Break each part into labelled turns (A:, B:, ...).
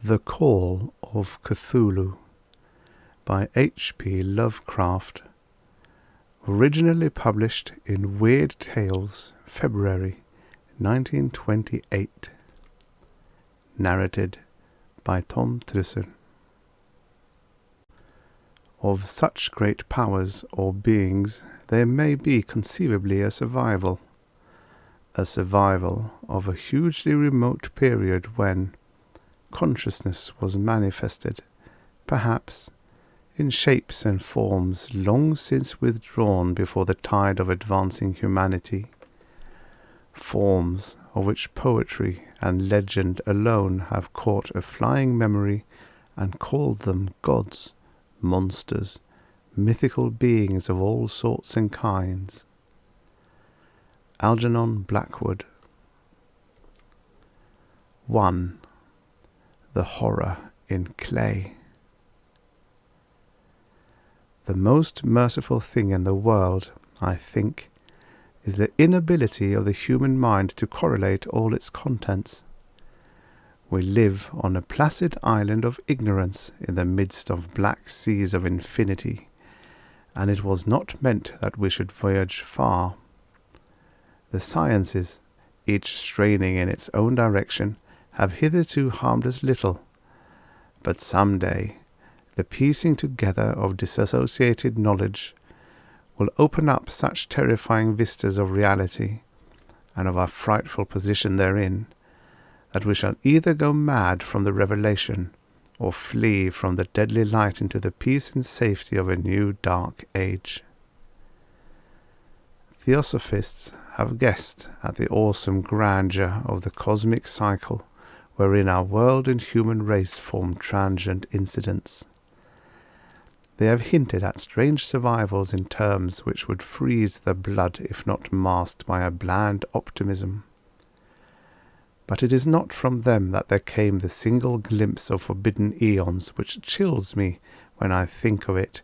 A: The Call of Cthulhu by H.P. Lovecraft, originally published in Weird Tales, February 1928. Narrated by Tom Trussel. Of such great powers or beings there may be conceivably a survival of a hugely remote period when consciousness was manifested, perhaps, in shapes and forms long since withdrawn before the tide of advancing humanity, forms of which poetry and legend alone have caught a flying memory and called them gods, monsters, mythical beings of all sorts and kinds. Algernon Blackwood. 1. The horror in clay. The most merciful thing in the world, I think, is the inability of the human mind to correlate all its contents. We live on a placid island of ignorance in the midst of black seas of infinity, and it was not meant that we should voyage far. The sciences, each straining in its own direction, have hitherto harmed us little, but some day the piecing together of disassociated knowledge will open up such terrifying vistas of reality and of our frightful position therein, that we shall either go mad from the revelation or flee from the deadly light into the peace and safety of a new dark age. Theosophists have guessed at the awesome grandeur of the cosmic cycle wherein our world and human race form transient incidents. They have hinted at strange survivals in terms which would freeze the blood if not masked by a bland optimism. But it is not from them that there came the single glimpse of forbidden eons which chills me when I think of it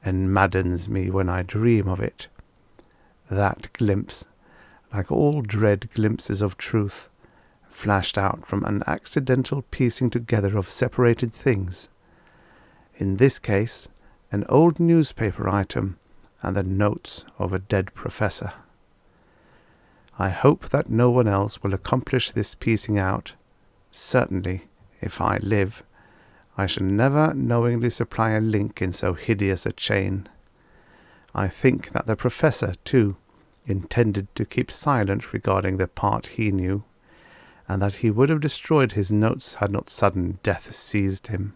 A: and maddens me when I dream of it. That glimpse, like all dread glimpses of truth, flashed out from an accidental piecing together of separated things. In this case, an old newspaper item and the notes of a dead professor. I hope that no one else will accomplish this piecing out. Certainly, if I live, I shall never knowingly supply a link in so hideous a chain. I think that the professor, too, intended to keep silent regarding the part he knew, and that he would have destroyed his notes had not sudden death seized him.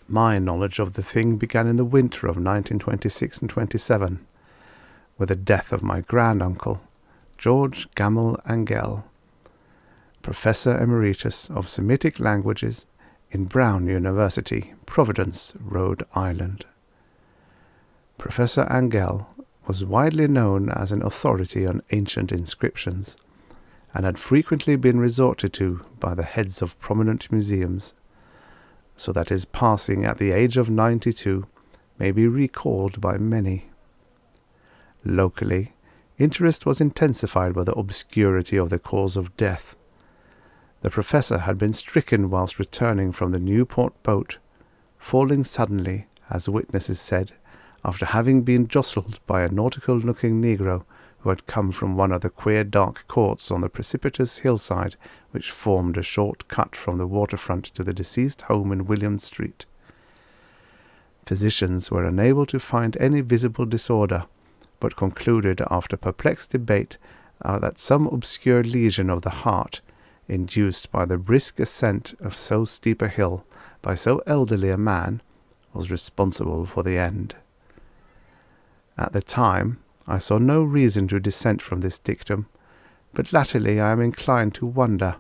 A: My knowledge of the thing began in the winter of 1926 and 27, with the death of my granduncle, George Gammell Angell, Professor Emeritus of Semitic Languages in Brown University, Providence, Rhode Island. Professor Angell was widely known as an authority on ancient inscriptions, and had frequently been resorted to by the heads of prominent museums, so that his passing at the age of 92 may be recalled by many. Locally, interest was intensified by the obscurity of the cause of death. The professor had been stricken whilst returning from the Newport boat, falling suddenly, as witnesses said, after having been jostled by a nautical-looking negro who had come from one of the queer dark courts on the precipitous hillside which formed a short cut from the waterfront to the deceased home in William Street. Physicians were unable to find any visible disorder, but concluded after perplexed debate that some obscure lesion of the heart, induced by the brisk ascent of so steep a hill by so elderly a man, was responsible for the end. At the time, I saw no reason to dissent from this dictum, but latterly I am inclined to wonder,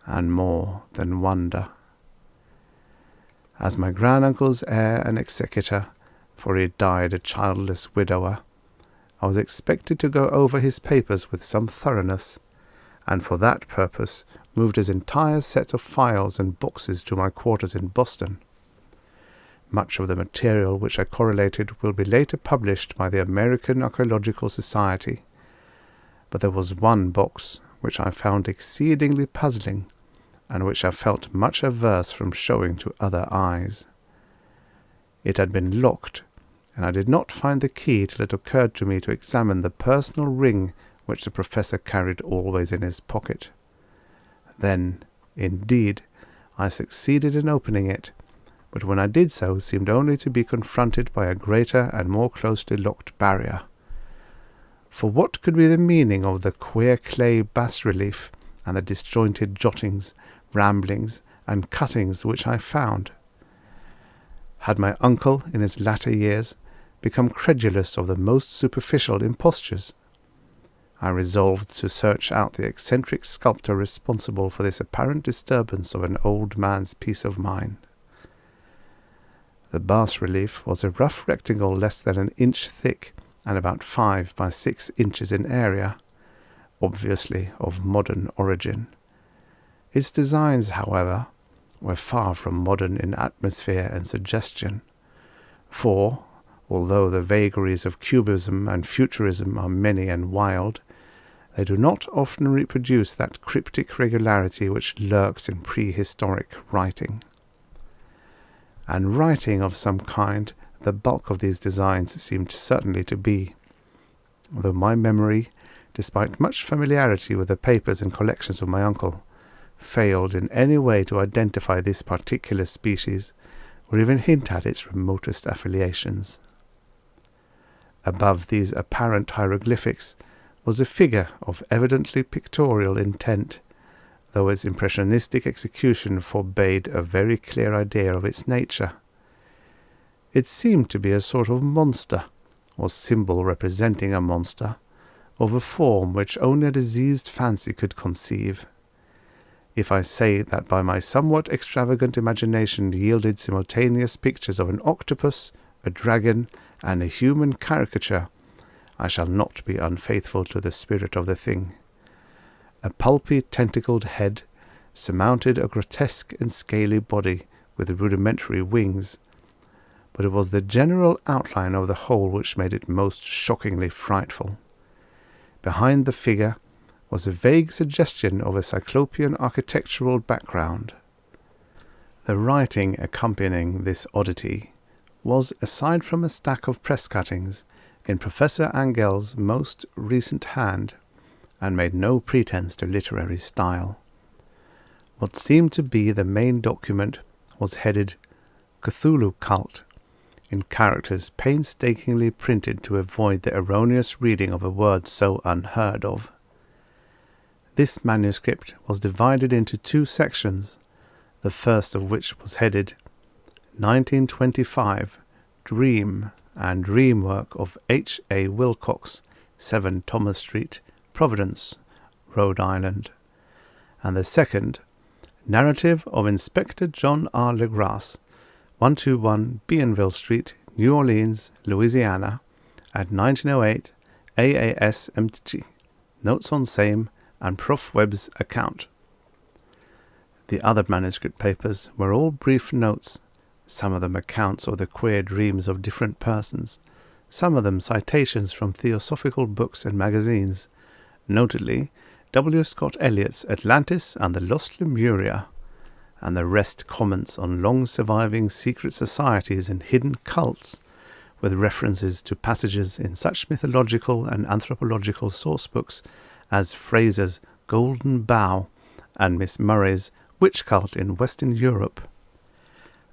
A: and more than wonder. As my granduncle's heir and executor, for he died a childless widower, I was expected to go over his papers with some thoroughness, and for that purpose moved his entire set of files and boxes to my quarters in Boston. Much of the material which I correlated will be later published by the American Archaeological Society, but there was one box which I found exceedingly puzzling, and which I felt much averse from showing to other eyes. It had been locked, and I did not find the key till it occurred to me to examine the personal ring which the professor carried always in his pocket. Then, indeed, I succeeded in opening it, but when I did so seemed only to be confronted by a greater and more closely locked barrier. For what could be the meaning of the queer clay bas-relief and the disjointed jottings, ramblings, and cuttings which I found? Had my uncle, in his latter years, become credulous of the most superficial impostures? I resolved to search out the eccentric sculptor responsible for this apparent disturbance of an old man's peace of mind. The bas-relief was a rough rectangle less than an inch thick and about 5 by 6 inches in area, obviously of modern origin. Its designs, however, were far from modern in atmosphere and suggestion, for, although the vagaries of cubism and futurism are many and wild, they do not often reproduce that cryptic regularity which lurks in prehistoric writing. And writing of some kind the bulk of these designs seemed certainly to be, though my memory, despite much familiarity with the papers and collections of my uncle, failed in any way to identify this particular species, or even hint at its remotest affiliations. Above these apparent hieroglyphics was a figure of evidently pictorial intent, though its impressionistic execution forbade a very clear idea of its nature. It seemed to be a sort of monster, or symbol representing a monster, of a form which only a diseased fancy could conceive. If I say that by my somewhat extravagant imagination yielded simultaneous pictures of an octopus, a dragon, and a human caricature, I shall not be unfaithful to the spirit of the thing. A pulpy tentacled head surmounted a grotesque and scaly body with rudimentary wings, but it was the general outline of the whole which made it most shockingly frightful. Behind the figure was a vague suggestion of a cyclopean architectural background. The writing accompanying this oddity was, aside from a stack of press cuttings, in Professor Angel's most recent hand, and made no pretense to literary style. What seemed to be the main document was headed Cthulhu Cult, in characters painstakingly printed to avoid the erroneous reading of a word so unheard of. This manuscript was divided into 2 sections, the first of which was headed 1925 Dream and Dream Work of H. A. Wilcox, 7 Thomas Street, Providence, Rhode Island, and the second, Narrative of Inspector John R. Legrasse, 121 Bienville Street, New Orleans, Louisiana, at 1908 AASMTG, Notes on Same, and Prof. Webb's account. The other manuscript papers were all brief notes, some of them accounts of the queer dreams of different persons, some of them citations from theosophical books and magazines, notably W. Scott Eliot's Atlantis and the Lost Lemuria, and the rest comments on long-surviving secret societies and hidden cults, with references to passages in such mythological and anthropological sourcebooks as Fraser's Golden Bough and Miss Murray's Witch Cult in Western Europe.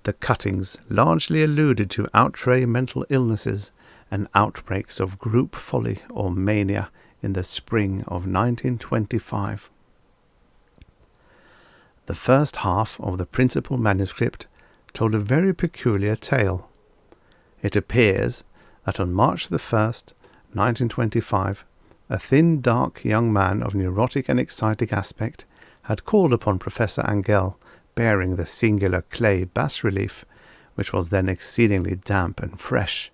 A: The cuttings largely alluded to outre mental illnesses and outbreaks of group folly or mania in the spring of 1925. The first half of the principal manuscript told a very peculiar tale. It appears that on March the 1st, 1925, a thin, dark young man of neurotic and exciting aspect had called upon Professor Angell, bearing the singular clay bas-relief, which was then exceedingly damp and fresh.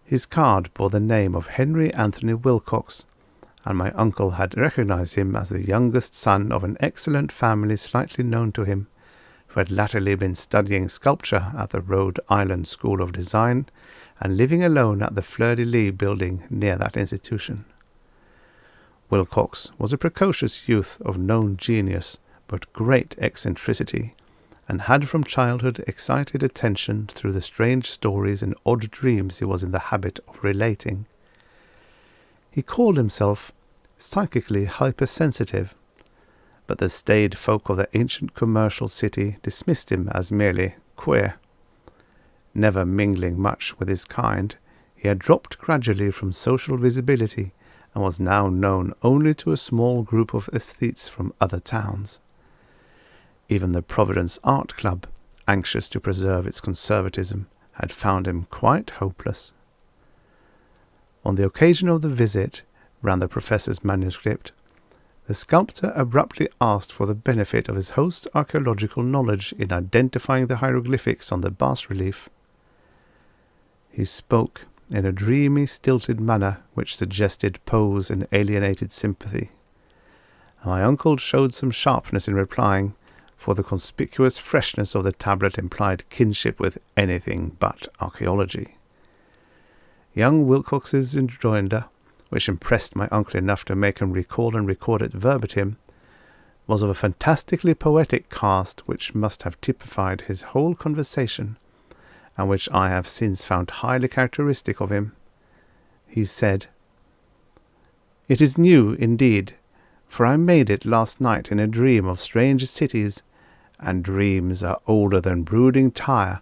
A: His card bore the name of Henry Anthony Wilcox, and my uncle had recognized him as the youngest son of an excellent family slightly known to him, who had latterly been studying sculpture at the Rhode Island School of Design and living alone at the Fleur-de-Lis building near that institution. Wilcox was a precocious youth of known genius, but great eccentricity, and had from childhood excited attention through the strange stories and odd dreams he was in the habit of relating. He called himself psychically hypersensitive, but the staid folk of the ancient commercial city dismissed him as merely queer. Never mingling much with his kind, he had dropped gradually from social visibility and was now known only to a small group of aesthetes from other towns. Even the Providence Art Club, anxious to preserve its conservatism, had found him quite hopeless. On the occasion of the visit, ran the professor's manuscript, the sculptor abruptly asked for the benefit of his host's archaeological knowledge in identifying the hieroglyphics on the bas-relief. He spoke in a dreamy, stilted manner which suggested pose and alienated sympathy. My uncle showed some sharpness in replying, for the conspicuous freshness of the tablet implied kinship with anything but archaeology. Young Wilcox's rejoinder, which impressed my uncle enough to make him recall and record it verbatim, was of a fantastically poetic cast which must have typified his whole conversation, and which I have since found highly characteristic of him. He said, "It is new, indeed, for I made it last night in a dream of strange cities, and dreams are older than brooding Tyre,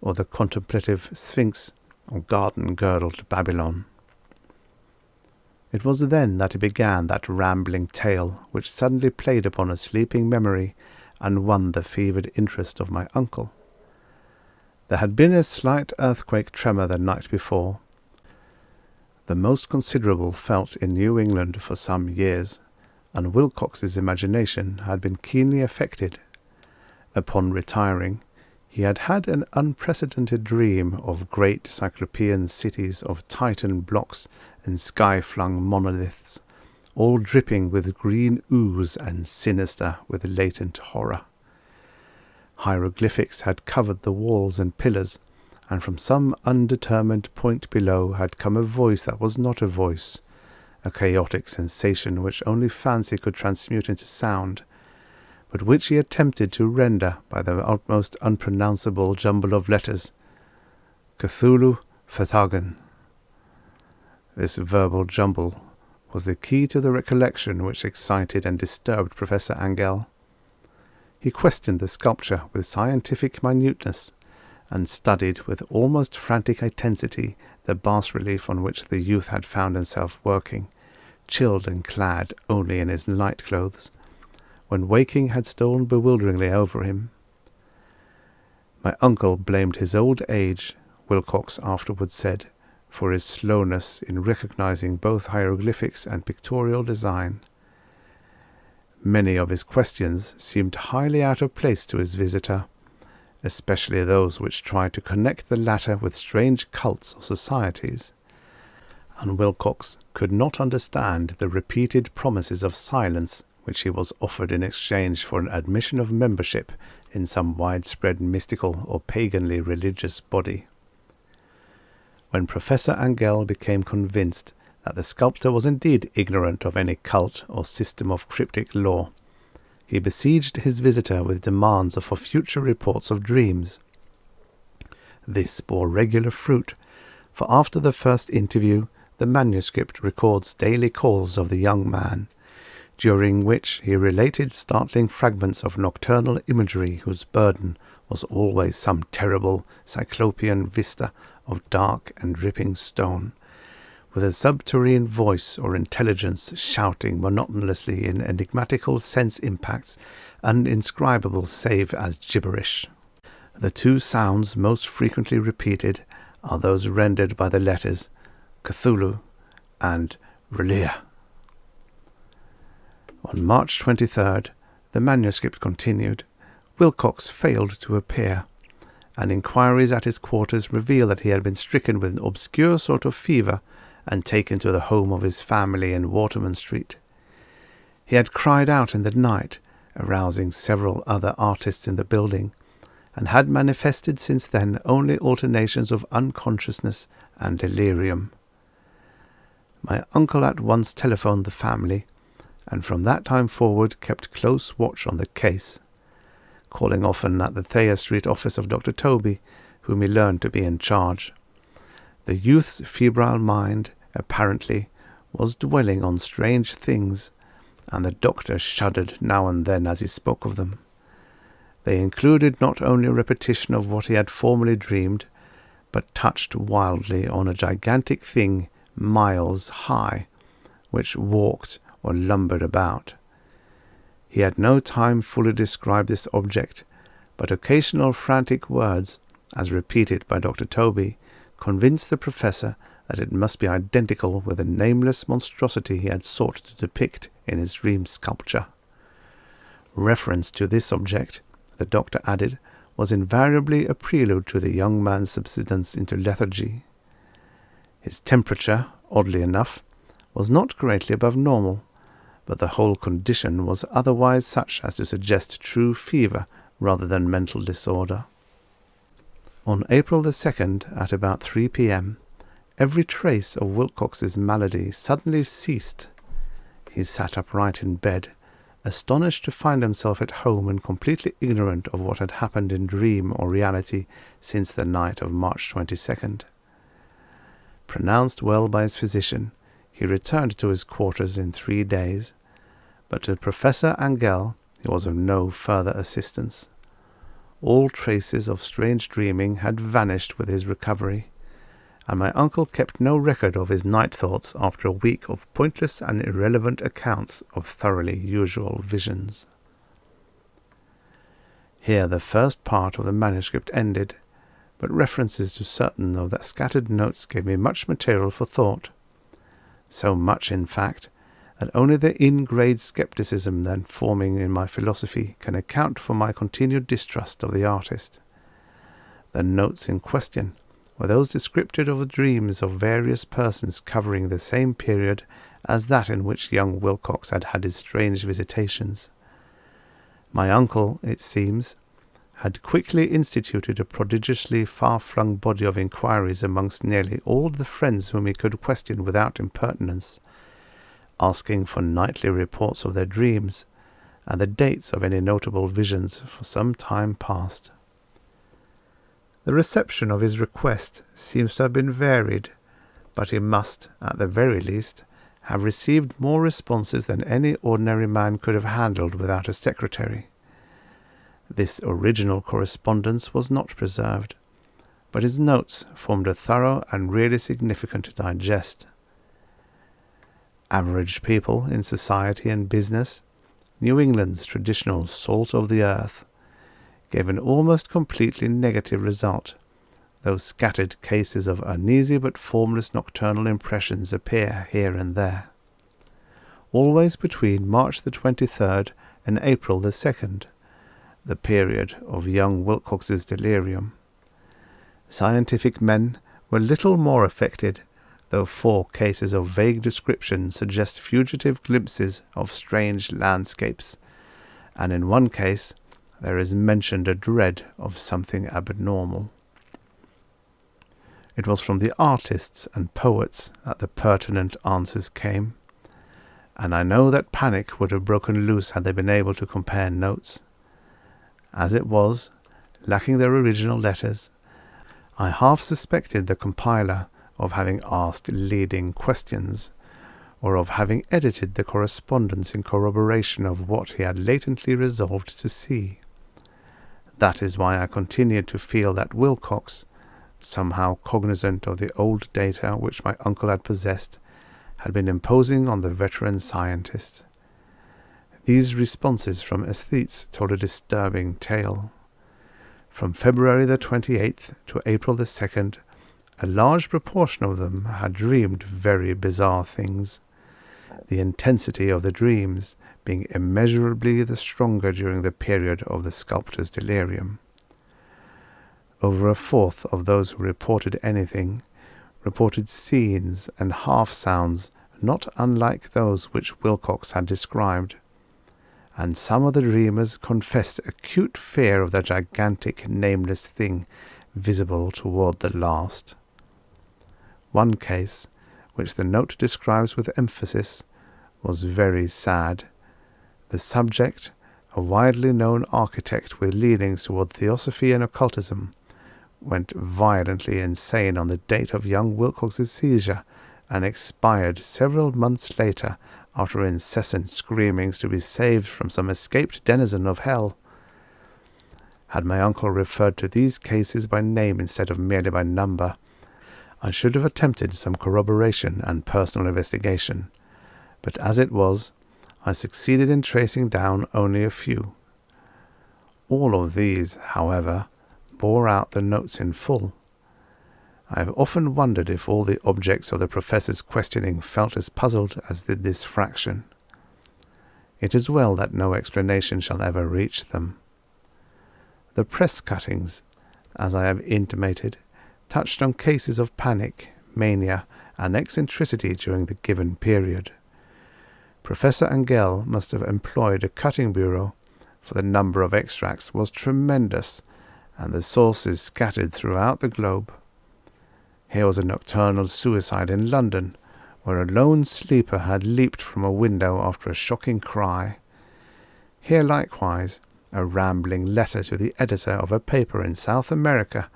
A: or the contemplative Sphinx, or garden-girdled Babylon." It was then that he began that rambling tale which suddenly played upon a sleeping memory and won the fevered interest of my uncle. There had been a slight earthquake tremor the night before, the most considerable felt in New England for some years, and Wilcox's imagination had been keenly affected. Upon retiring, he had had an unprecedented dream of great cyclopean cities of Titan blocks and sky-flung monoliths, all dripping with green ooze and sinister with latent horror. Hieroglyphics had covered the walls and pillars, and from some undetermined point below had come a voice that was not a voice, a chaotic sensation which only fancy could transmute into sound, but which he attempted to render by the utmost unpronounceable jumble of letters, Cthulhu Fatagan. This verbal jumble was the key to the recollection which excited and disturbed Professor Angell. He questioned the sculpture with scientific minuteness, and studied with almost frantic intensity the bas-relief on which the youth had found himself working, chilled and clad only in his night-clothes, when waking had stolen bewilderingly over him. My uncle blamed his old age, Wilcox afterwards said, for his slowness in recognizing both hieroglyphics and pictorial design. Many of his questions seemed highly out of place to his visitor, especially those which tried to connect the latter with strange cults or societies, and Wilcox could not understand the repeated promises of silence which he was offered in exchange for an admission of membership in some widespread mystical or paganly religious body. When Professor Angell became convinced that the sculptor was indeed ignorant of any cult or system of cryptic lore, he besieged his visitor with demands for future reports of dreams. This bore regular fruit, for after the first interview the manuscript records daily calls of the young man, during which he related startling fragments of nocturnal imagery whose burden was always some terrible cyclopean vista of dark and dripping stone, with a subterranean voice or intelligence shouting monotonously in enigmatical sense impacts uninscribable save as gibberish. The two sounds most frequently repeated are those rendered by the letters Cthulhu and Relia. On March 23rd, the manuscript continued. Wilcox failed to appear, and inquiries at his quarters revealed that he had been stricken with an obscure sort of fever and taken to the home of his family in Waterman Street. He had cried out in the night, arousing several other artists in the building, and had manifested since then only alternations of unconsciousness and delirium. My uncle at once telephoned the family, and from that time forward kept close watch on the case, calling often at the Thayer Street office of Dr. Toby, whom he learned to be in charge. The youth's febrile mind, apparently, was dwelling on strange things, and the doctor shuddered now and then as he spoke of them. They included not only a repetition of what he had formerly dreamed, but touched wildly on a gigantic thing miles high, which walked or lumbered about. He had no time fully to describe this object, but occasional frantic words, as repeated by Dr. Toby, convinced the professor that it must be identical with the nameless monstrosity he had sought to depict in his dream sculpture. Reference to this object, the doctor added, was invariably a prelude to the young man's subsidence into lethargy. His temperature, oddly enough, was not greatly above normal, but the whole condition was otherwise such as to suggest true fever rather than mental disorder. On April the 2nd, at about 3 p.m., every trace of Wilcox's malady suddenly ceased. He sat upright in bed, astonished to find himself at home and completely ignorant of what had happened in dream or reality since the night of March 22nd. Pronounced well by his physician, he returned to his quarters in 3 days, but to Professor Angell he was of no further assistance. All traces of strange dreaming had vanished with his recovery, and my uncle kept no record of his night thoughts after a week of pointless and irrelevant accounts of thoroughly usual visions. Here the first part of the manuscript ended, but references to certain of the scattered notes gave me much material for thought. So much, in fact, that only the in-grade skepticism then forming in my philosophy can account for my continued distrust of the artist. The notes in question were those descriptive of the dreams of various persons covering the same period as that in which young Wilcox had had his strange visitations. My uncle, it seems, had quickly instituted a prodigiously far-flung body of inquiries amongst nearly all the friends whom he could question without impertinence, asking for nightly reports of their dreams, and the dates of any notable visions for some time past. The reception of his request seems to have been varied, but he must, at the very least, have received more responses than any ordinary man could have handled without a secretary. This original correspondence was not preserved, but his notes formed a thorough and really significant digest. Average people in society and business, New England's traditional salt of the earth, gave an almost completely negative result, though scattered cases of uneasy but formless nocturnal impressions appear here and there. Always between March the 23rd and April the 2nd, the period of young Wilcox's delirium. Scientific men were little more affected, though 4 cases of vague description suggest fugitive glimpses of strange landscapes, and in one case there is mentioned a dread of something abnormal. It was from the artists and poets that the pertinent answers came, and I know that panic would have broken loose had they been able to compare notes. As it was, lacking their original letters, I half suspected the compiler of having asked leading questions, or of having edited the correspondence in corroboration of what he had latently resolved to see. That is why I continued to feel that Wilcox, somehow cognizant of the old data which my uncle had possessed, had been imposing on the veteran scientist. These responses from aesthetes told a disturbing tale. From February the 28th to April the 2nd, a large proportion of them had dreamed very bizarre things, the intensity of the dreams being immeasurably the stronger during the period of the sculptor's delirium. Over 1/4 of those who reported anything reported scenes and half-sounds not unlike those which Wilcox had described, and some of the dreamers confessed acute fear of the gigantic nameless thing visible toward the last. One case, which the note describes with emphasis, was very sad. The subject, a widely known architect with leanings toward theosophy and occultism, went violently insane on the date of young Wilcox's seizure and expired several months later after incessant screamings to be saved from some escaped denizen of hell. Had my uncle referred to these cases by name instead of merely by number, I should have attempted some corroboration and personal investigation, but as it was, I succeeded in tracing down only a few. All of these, however, bore out the notes in full. I have often wondered if all the objects of the professor's questioning felt as puzzled as did this fraction. It is well that no explanation shall ever reach them. The press cuttings, as I have intimated, touched on cases of panic, mania, and eccentricity during the given period. Professor Angell must have employed a cutting bureau, for the number of extracts was tremendous, and the sources scattered throughout the globe. Here was a nocturnal suicide in London, where a lone sleeper had leaped from a window after a shocking cry. Here likewise a rambling letter to the editor of a paper in South America,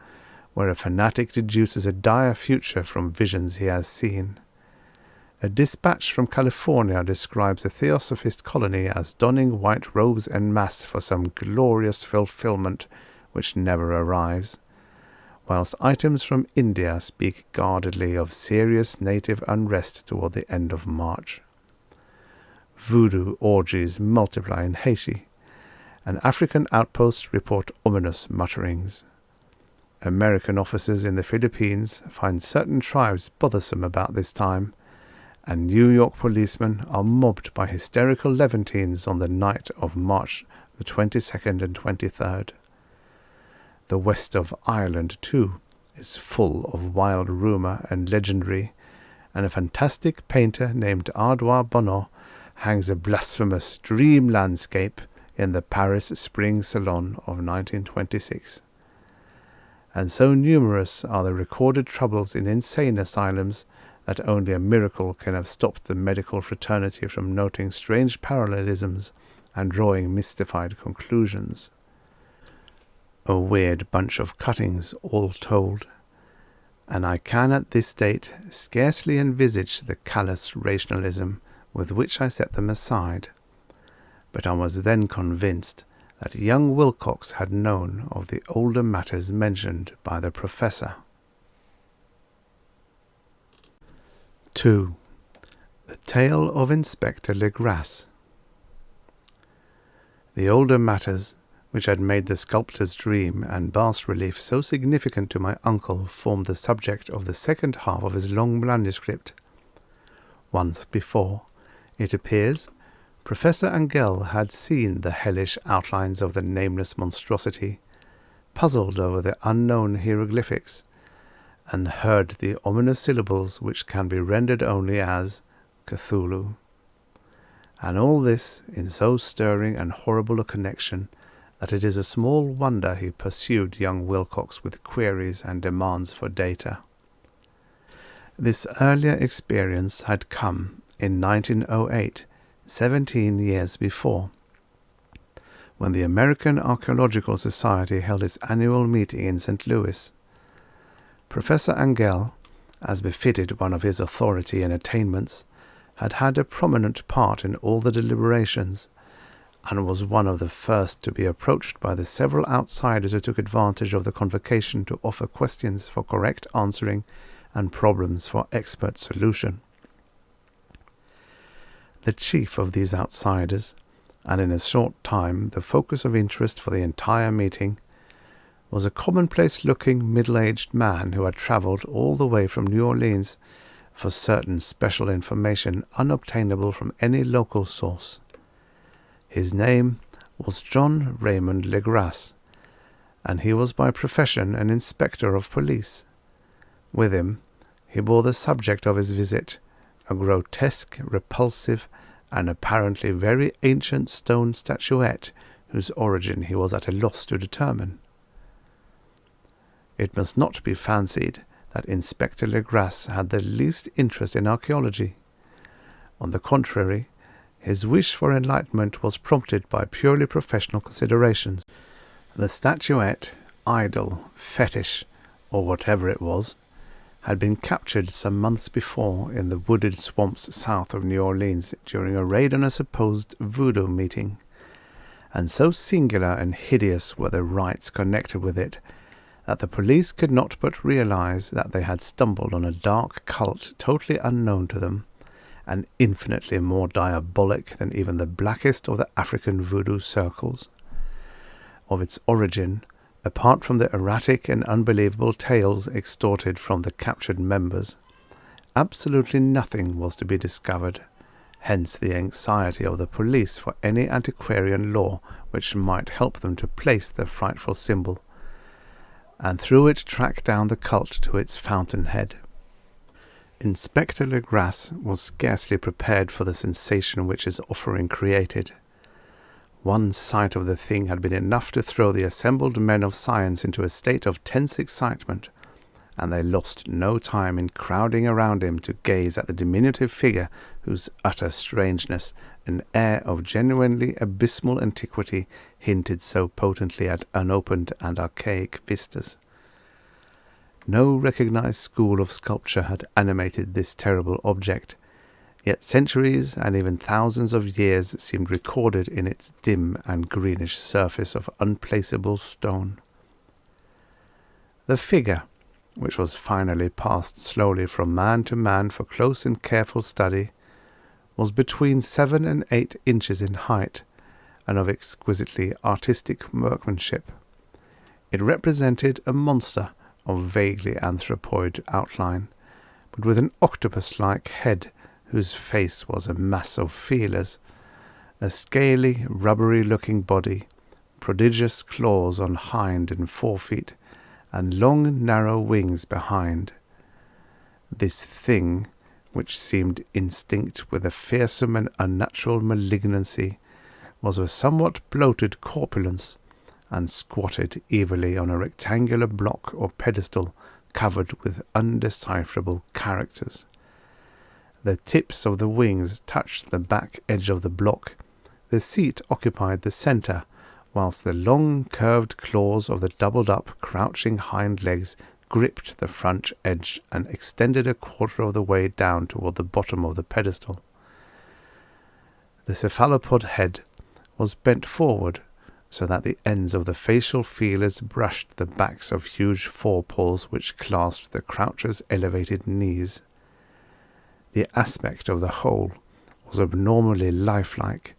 A: where a fanatic deduces a dire future from visions he has seen. A dispatch from California describes a theosophist colony as donning white robes en masse for some glorious fulfillment which never arrives, whilst items from India speak guardedly of serious native unrest toward the end of March. Voodoo orgies multiply in Haiti, and African outposts report ominous mutterings. American officers in the Philippines find certain tribes bothersome about this time, and New York policemen are mobbed by hysterical Levantines on the night of March the 22nd and 23rd. The west of Ireland, too, is full of wild rumour and legendary, and a fantastic painter named Ardois Bonneau hangs a blasphemous dream landscape in the Paris Spring Salon of 1926. And so numerous are the recorded troubles in insane asylums that only a miracle can have stopped the medical fraternity from noting strange parallelisms and drawing mystified conclusions. A weird bunch of cuttings, all told, and I can at this date scarcely envisage the callous rationalism with which I set them aside. But I was then convinced that young Wilcox had known of the older matters mentioned by the professor. 2. The Tale of Inspector Legrasse. The older matters, which had made the sculptor's dream and bas-relief so significant to my uncle, formed the subject of the second half of his long manuscript. Once before, it appears, Professor Angell had seen the hellish outlines of the nameless monstrosity, puzzled over the unknown hieroglyphics, and heard the ominous syllables which can be rendered only as Cthulhu. And all this in so stirring and horrible a connection that it is a small wonder he pursued young Wilcox with queries and demands for data. This earlier experience had come in 1908, 17 years before, when the American Archaeological Society held its annual meeting in St. Louis. Professor Angell, as befitted one of his authority and attainments, had had a prominent part in all the deliberations, and was one of the first to be approached by the several outsiders who took advantage of the convocation to offer questions for correct answering and problems for expert solution. The chief of these outsiders, and in a short time the focus of interest for the entire meeting, was a commonplace-looking middle-aged man who had travelled all the way from New Orleans for certain special information unobtainable from any local source. His name was John Raymond Legrasse, and he was by profession an inspector of police. With him he bore the subject of his visit, a grotesque, repulsive, and apparently very ancient stone statuette whose origin he was at a loss to determine. It must not be fancied that Inspector Legrasse had the least interest in archaeology. On the contrary, His wish for enlightenment was prompted by purely professional considerations. The statuette, idol, fetish, or whatever it was, had been captured some months before in the wooded swamps south of New Orleans during a raid on a supposed voodoo meeting, and so singular and hideous were the rites connected with it that the police could not but realize that they had stumbled on a dark cult totally unknown to them, and infinitely more diabolic than even the blackest of the African voodoo circles. Of its origin, apart from the erratic and unbelievable tales extorted from the captured members, absolutely nothing was to be discovered, hence the anxiety of the police for any antiquarian lore which might help them to place the frightful symbol, and through it track down the cult to its fountainhead. Inspector Legrasse was scarcely prepared for the sensation which his offering created. One sight of the thing had been enough to throw the assembled men of science into a state of tense excitement, and they lost no time in crowding around him to gaze at the diminutive figure whose utter strangeness and air of genuinely abysmal antiquity hinted so potently at unopened and archaic vistas. No recognized school of sculpture had animated this terrible object, yet centuries and even thousands of years seemed recorded in its dim and greenish surface of unplaceable stone. The figure, which was finally passed slowly from man to man for close and careful study, was between 7 and 8 inches in height, and of exquisitely artistic workmanship. It represented a monster of vaguely anthropoid outline, but with an octopus-like head whose face was a mass of feelers, a scaly, rubbery-looking body, prodigious claws on hind and forefeet, and long, narrow wings behind. This thing, which seemed instinct with a fearsome and unnatural malignancy, was of a somewhat bloated corpulence, and squatted evilly on a rectangular block or pedestal covered with undecipherable characters. The tips of the wings touched the back edge of the block. The seat occupied the centre, whilst the long curved claws of the doubled-up, crouching hind legs gripped the front edge and extended a quarter of the way down toward the bottom of the pedestal. The cephalopod head was bent forward, so that the ends of the facial feelers brushed the backs of huge forepaws which clasped the croucher's elevated knees. The aspect of the whole was abnormally lifelike,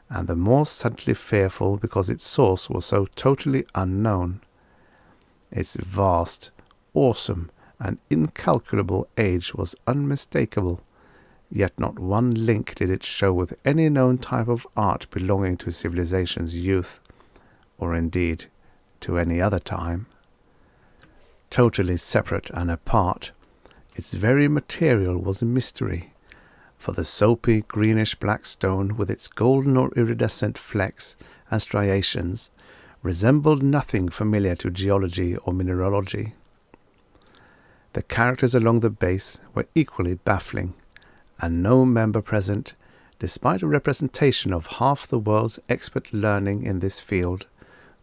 A: and the more subtly fearful because its source was so totally unknown. Its vast, awesome, and incalculable age was unmistakable, yet not one link did it show with any known type of art belonging to civilization's youth, or indeed to any other time. Totally separate and apart, its very material was a mystery, for the soapy greenish-black stone with its golden or iridescent flecks and striations resembled nothing familiar to geology or mineralogy. The characters along the base were equally baffling, and no member present, despite a representation of half the world's expert learning in this field,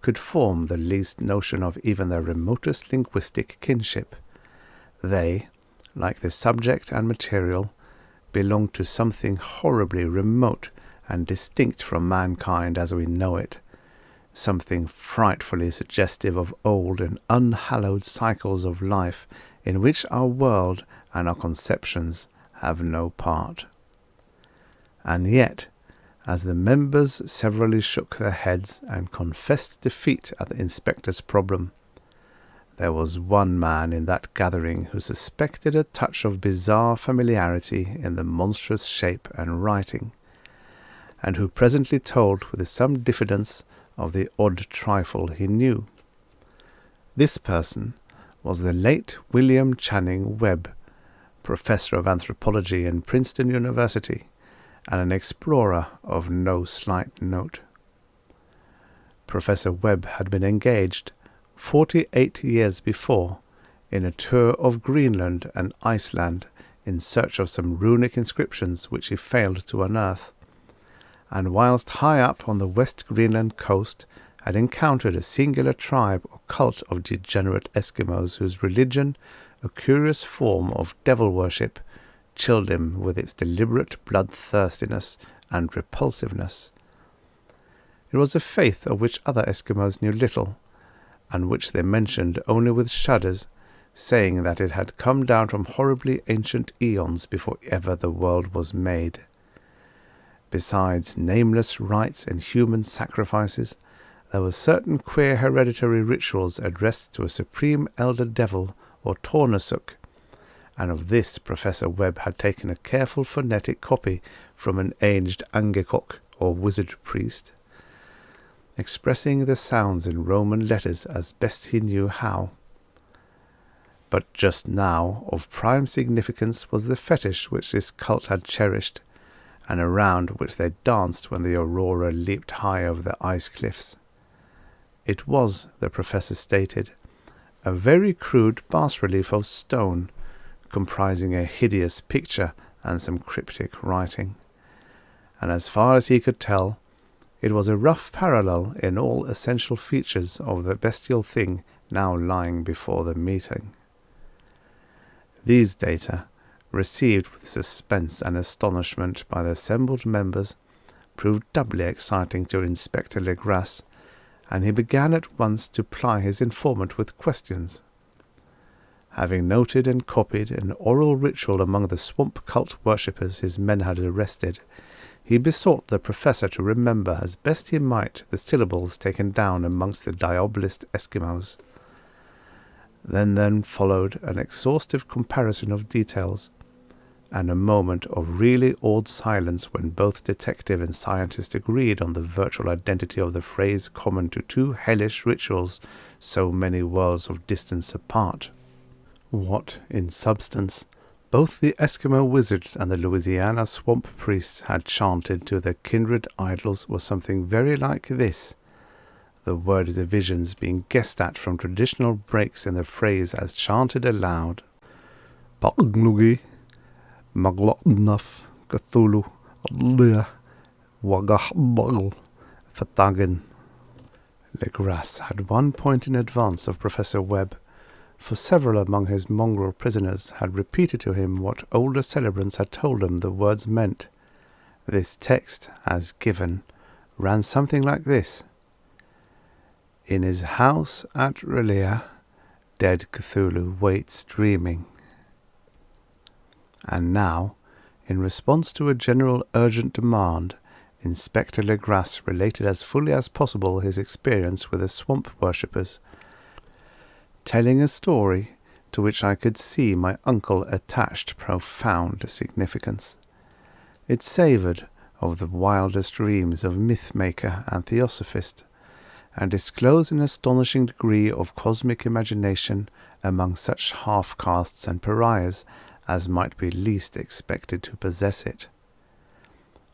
A: could form the least notion of even their remotest linguistic kinship. They, like the subject and material, belonged to something horribly remote and distinct from mankind as we know it, something frightfully suggestive of old and unhallowed cycles of life in which our world and our conceptions have no part. And yet, as the members severally shook their heads and confessed defeat at the inspector's problem, there was one man in that gathering who suspected a touch of bizarre familiarity in the monstrous shape and writing, and who presently told with some diffidence of the odd trifle he knew. This person was the late William Channing Webb, professor of anthropology in Princeton University, and an explorer of no slight note. Professor Webb had been engaged 48 years before in a tour of Greenland and Iceland in search of some runic inscriptions which he failed to unearth, and whilst high up on the West Greenland coast had encountered a singular tribe or cult of degenerate Eskimos whose religion, a curious form of devil worship, chilled him with its deliberate bloodthirstiness and repulsiveness. It was a faith of which other Eskimos knew little, and which they mentioned only with shudders, saying that it had come down from horribly ancient eons before ever the world was made. Besides nameless rites and human sacrifices, there were certain queer hereditary rituals addressed to a supreme elder devil or Tornasuk, and of this Professor Webb had taken a careful phonetic copy from an aged Angekok or wizard priest, expressing the sounds in Roman letters as best he knew how. But just now of prime significance was the fetish which this cult had cherished, and around which they danced when the aurora leaped high over the ice cliffs. It was, the professor stated, a very crude bas-relief of stone, comprising a hideous picture and some cryptic writing, and as far as he could tell, it was a rough parallel in all essential features of the bestial thing now lying before the meeting. These data, received with suspense and astonishment by the assembled members, proved doubly exciting to Inspector Legrasse, and he began at once to ply his informant with questions. Having noted and copied an oral ritual among the swamp cult worshippers his men had arrested, he besought the professor to remember as best he might the syllables taken down amongst the diabolist Eskimos. Then followed an exhaustive comparison of details, and a moment of really awed silence when both detective and scientist agreed on the virtual identity of the phrase common to two hellish rituals so many worlds of distance apart. What, in substance, both the Eskimo wizards and the Louisiana swamp priests had chanted to their kindred idols was something very like this, the word divisions being guessed at from traditional breaks in the phrase as chanted aloud. Pagnugi, Maglotnaf, Cthulhu, Lea, Wagahbagl, Fatagin. Legrasse had 1 point in advance of Professor Webb, for several among his mongrel prisoners had repeated to him what older celebrants had told him the words meant. This text, as given, ran something like this. In his house at R'lyeh, dead Cthulhu waits dreaming. And now, in response to a general urgent demand, Inspector Legrasse related as fully as possible his experience with the swamp worshippers, telling a story to which I could see my uncle attached profound significance. It savoured of the wildest dreams of myth-maker and theosophist, and disclosed an astonishing degree of cosmic imagination among such half-castes and pariahs as might be least expected to possess it.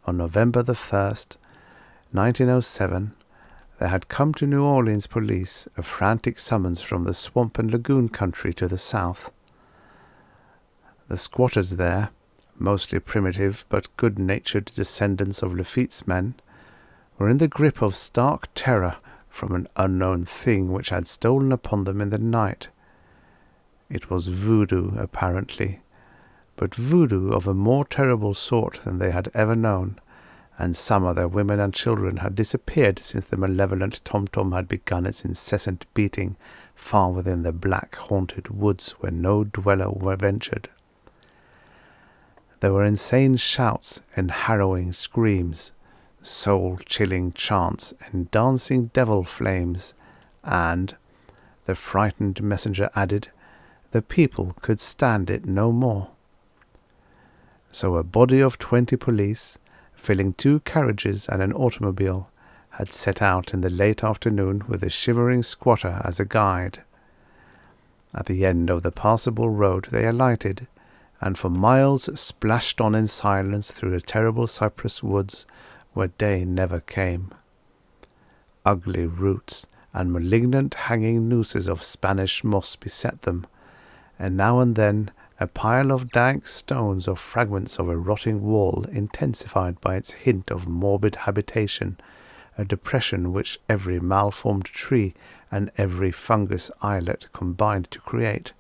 A: On November the 1st, 1907, there had come to New Orleans police a frantic summons from the swamp and lagoon country to the south. The squatters there, mostly primitive but good-natured descendants of Lafitte's men, were in the grip of stark terror from an unknown thing which had stolen upon them in the night. It was voodoo, apparently, but voodoo of a more terrible sort than they had ever known, and some of their women and children had disappeared since the malevolent tom-tom had begun its incessant beating far within the black haunted woods where no dweller were ventured. There were insane shouts and harrowing screams, soul-chilling chants and dancing devil flames, and, the frightened messenger added, the people could stand it no more. So a body of 20 police, filling 2 carriages and an automobile, had set out in the late afternoon with a shivering squatter as a guide. At the end of the passable road they alighted, and for miles splashed on in silence through the terrible cypress woods where day never came. Ugly roots and malignant hanging nooses of Spanish moss beset them, and now and then a pile of dank stones or fragments of a rotting wall intensified by its hint of morbid habitation, a depression which every malformed tree and every fungus islet combined to create.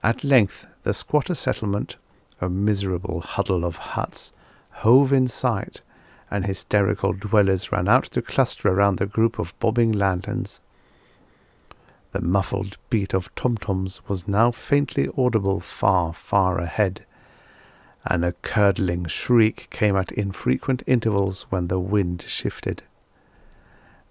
A: At length the squatter settlement, a miserable huddle of huts, hove in sight, and hysterical dwellers ran out to cluster around the group of bobbing lanterns. The muffled beat of tom-toms was now faintly audible far, far ahead, and a curdling shriek came at infrequent intervals when the wind shifted.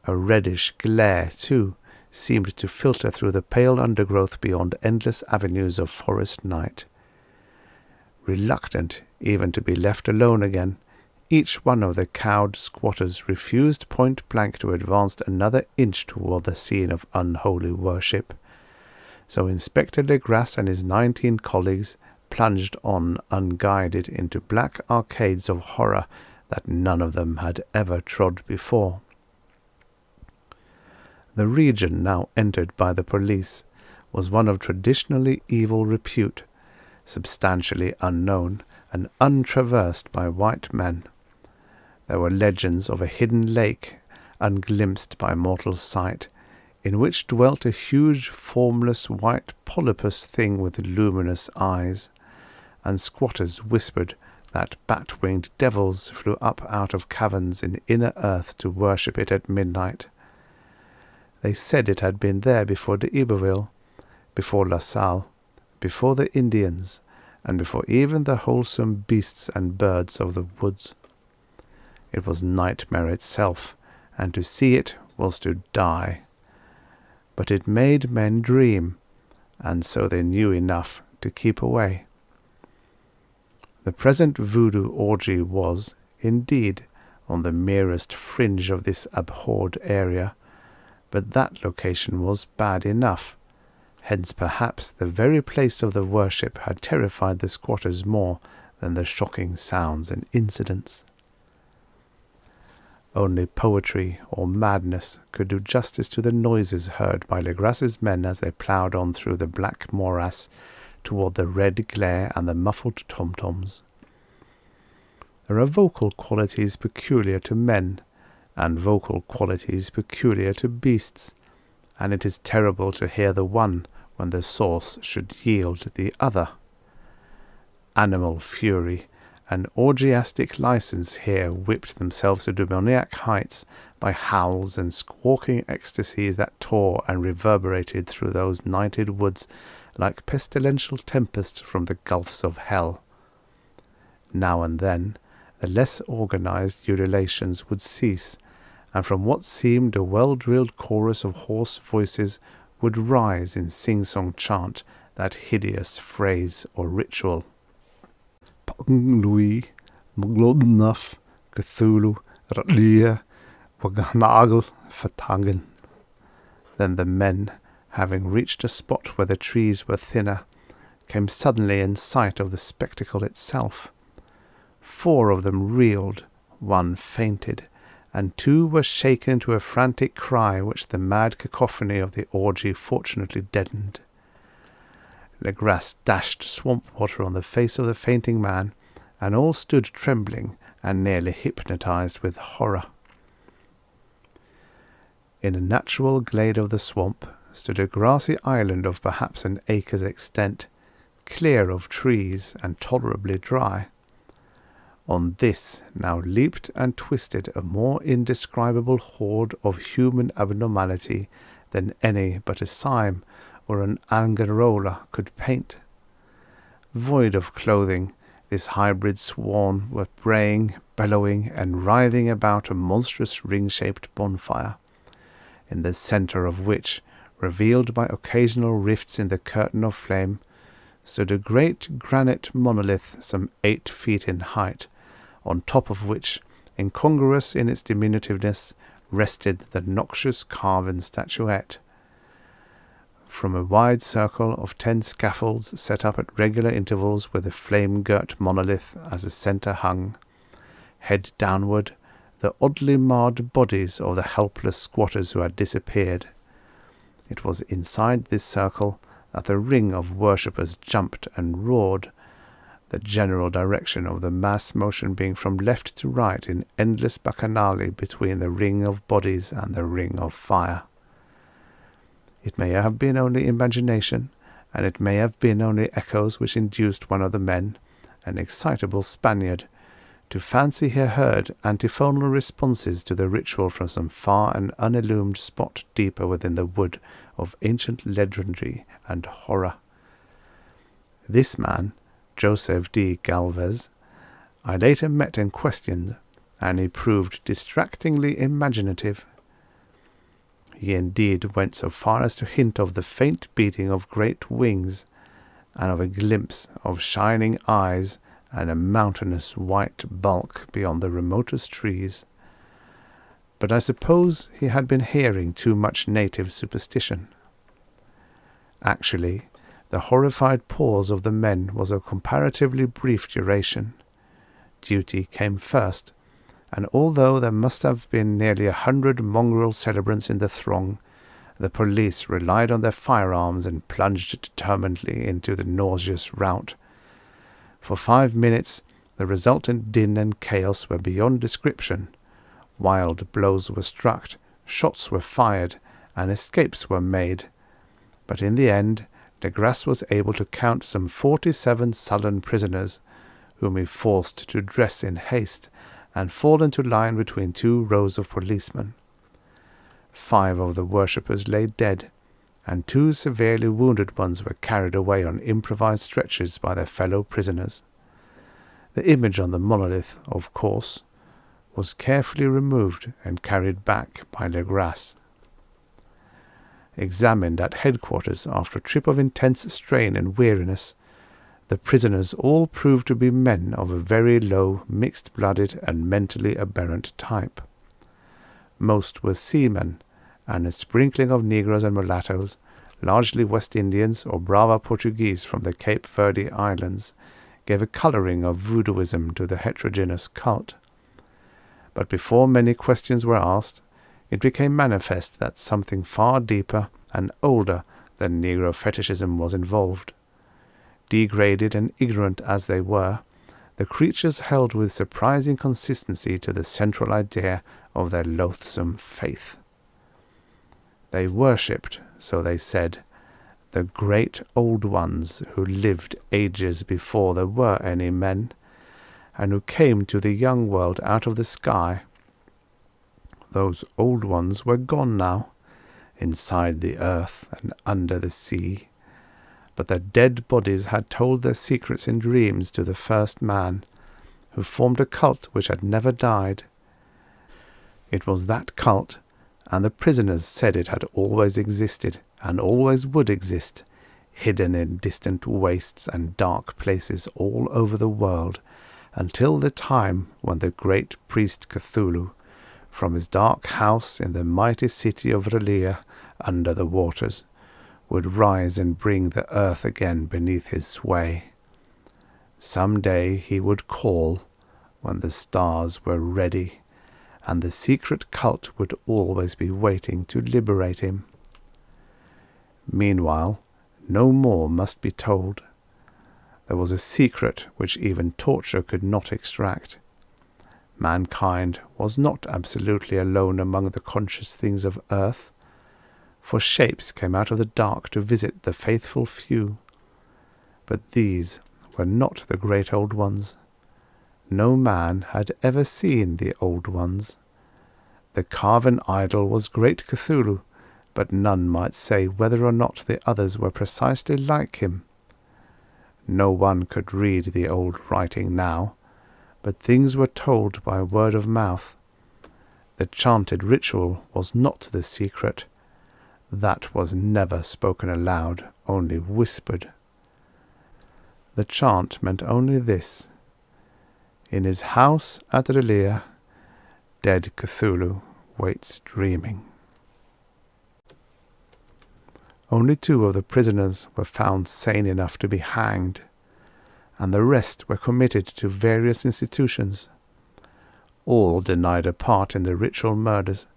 A: A reddish glare, too, seemed to filter through the pale undergrowth beyond endless avenues of forest night. Reluctant even to be left alone again, each one of the cowed squatters refused point-blank to advance another inch toward the scene of unholy worship. So Inspector Legrasse and his 19 colleagues plunged on unguided into black arcades of horror that none of them had ever trod before. The region now entered by the police was one of traditionally evil repute, substantially unknown and untraversed by white men. There were legends of a hidden lake, unglimpsed by mortal sight, in which dwelt a huge, formless, white polypus thing with luminous eyes, and squatters whispered that bat-winged devils flew up out of caverns in inner earth to worship it at midnight. They said it had been there before d'Iberville, before La Salle, before the Indians, and before even the wholesome beasts and birds of the woods. It was nightmare itself, and to see it was to die. But it made men dream, and so they knew enough to keep away. The present voodoo orgy was, indeed, on the merest fringe of this abhorred area, but that location was bad enough. Hence perhaps the very place of the worship had terrified the squatters more than the shocking sounds and incidents. Only poetry or madness could do justice to the noises heard by Legrasse's men as they ploughed on through the black morass toward the red glare and the muffled tom-toms. There are vocal qualities peculiar to men, and vocal qualities peculiar to beasts, and it is terrible to hear the one when the source should yield the other. Animal fury and orgiastic license here whipped themselves to demoniac heights by howls and squawking ecstasies that tore and reverberated through those nighted woods like pestilential tempests from the gulfs of hell. Now and then the less organized ululations would cease, and from what seemed a well-drilled chorus of hoarse voices would rise in sing-song chant that hideous phrase or ritual. Louis, Maglodnaf, Cthulhu, Ratlia, Waganagel, Fatangen. Then the men, having reached a spot where the trees were thinner, came suddenly in sight of the spectacle itself. 4 of them reeled, 1 fainted, and 2 were shaken into a frantic cry which the mad cacophony of the orgy fortunately deadened. Legrasse dashed swamp water on the face of the fainting man, and all stood trembling and nearly hypnotized with horror. In a natural glade of the swamp stood a grassy island of perhaps an acre's extent, clear of trees and tolerably dry. On this now leaped and twisted a more indescribable horde of human abnormality than any but a Sime or an Angarola could paint. Void of clothing, this hybrid swarm were braying, bellowing, and writhing about a monstrous ring-shaped bonfire, in the centre of which, revealed by occasional rifts in the curtain of flame, stood a great granite monolith some 8 feet in height, on top of which, incongruous in its diminutiveness, rested the noxious carven statuette. From a wide circle of 10 scaffolds set up at regular intervals with a flame-girt monolith as a centre hung, head downward, the oddly marred bodies of the helpless squatters who had disappeared. It was inside this circle that the ring of worshippers jumped and roared, the general direction of the mass motion being from left to right in endless bacchanali between the ring of bodies and the ring of fire. It may have been only imagination, and it may have been only echoes which induced one of the men, an excitable Spaniard, to fancy he heard antiphonal responses to the ritual from some far and unillumined spot deeper within the wood of ancient legendary and horror. This man, Joseph D. Galvez, I later met and questioned, and he proved distractingly imaginative. He indeed went so far as to hint of the faint beating of great wings, and of a glimpse of shining eyes and a mountainous white bulk beyond the remotest trees. But I suppose he had been hearing too much native superstition. Actually, the horrified pause of the men was of comparatively brief duration. Duty came first, and although there must have been nearly 100 mongrel celebrants in the throng, the police relied on their firearms and plunged determinedly into the nauseous rout. For 5 minutes the resultant din and chaos were beyond description. Wild blows were struck, shots were fired, and escapes were made. But in the end, de Grasse was able to count some 47 sullen prisoners, whom he forced to dress in haste and fall into line between 2 rows of policemen. 5 of the worshippers lay dead, and 2 severely wounded ones were carried away on improvised stretchers by their fellow prisoners. The image on the monolith, of course, was carefully removed and carried back by de Grasse. Examined at headquarters after a trip of intense strain and weariness, the prisoners all proved to be men of a very low, mixed-blooded and mentally aberrant type. Most were seamen, and a sprinkling of Negroes and mulattoes, largely West Indians or Brava Portuguese from the Cape Verde Islands, gave a colouring of voodooism to the heterogeneous cult. But before many questions were asked, it became manifest that something far deeper and older than Negro fetishism was involved. Degraded and ignorant as they were, the creatures held with surprising consistency to the central idea of their loathsome faith. They worshipped, so they said, the great old ones who lived ages before there were any men, and who came to the young world out of the sky. Those old ones were gone now, inside the earth and under the sea, but their dead bodies had told their secrets in dreams to the first man, who formed a cult which had never died. It was that cult, and the prisoners said it had always existed and always would exist, hidden in distant wastes and dark places all over the world, until the time when the great priest Cthulhu, from his dark house in the mighty city of R'lyeh under the waters, would rise and bring the earth again beneath his sway. Some day he would call, when the stars were ready, and the secret cult would always be waiting to liberate him. Meanwhile, no more must be told. There was a secret which even torture could not extract. Mankind was not absolutely alone among the conscious things of earth, for shapes came out of the dark to visit the faithful few. But these were not the great old ones. No man had ever seen the old ones. The carven idol was great Cthulhu, but none might say whether or not the others were precisely like him. No one could read the old writing now, but things were told by word of mouth. The chanted ritual was not the secret. That was never spoken aloud, only whispered. The chant meant only this: in his house at R'lyeh, dead Cthulhu waits dreaming. Only 2 of the prisoners were found sane enough to be hanged, and the rest were committed to various institutions. All denied a part in the ritual murders,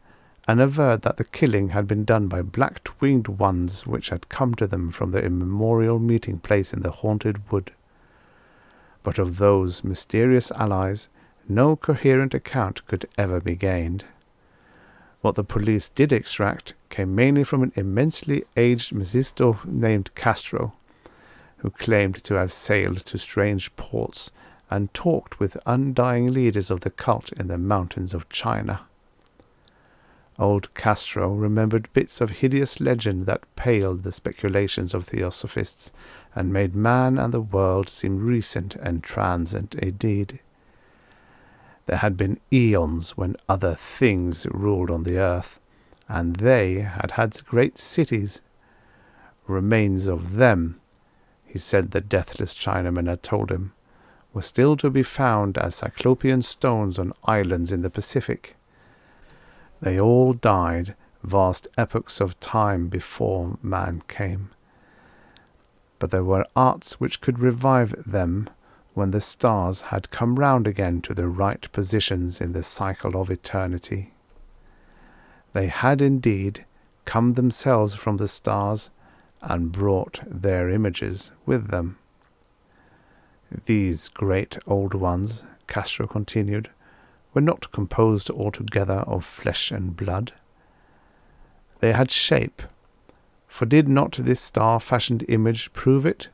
A: and averred that the killing had been done by black-winged ones which had come to them from their immemorial meeting-place in the haunted wood. But of those mysterious allies no coherent account could ever be gained. What the police did extract came mainly from an immensely aged Mephisto named Castro, who claimed to have sailed to strange ports and talked with undying leaders of the cult in the mountains of China. Old Castro remembered bits of hideous legend that paled the speculations of theosophists and made man and the world seem recent and transient indeed. There had been eons when other things ruled on the earth, and they had had great cities. Remains of them, he said the deathless Chinaman had told him, were still to be found as cyclopean stones on islands in the Pacific. They all died vast epochs of time before man came. But there were arts which could revive them when the stars had come round again to the right positions in the cycle of eternity. They had indeed come themselves from the stars and brought their images with them. These great old ones, Castro continued, were not composed altogether of flesh and blood. They had shape, for did not this star-fashioned image prove it?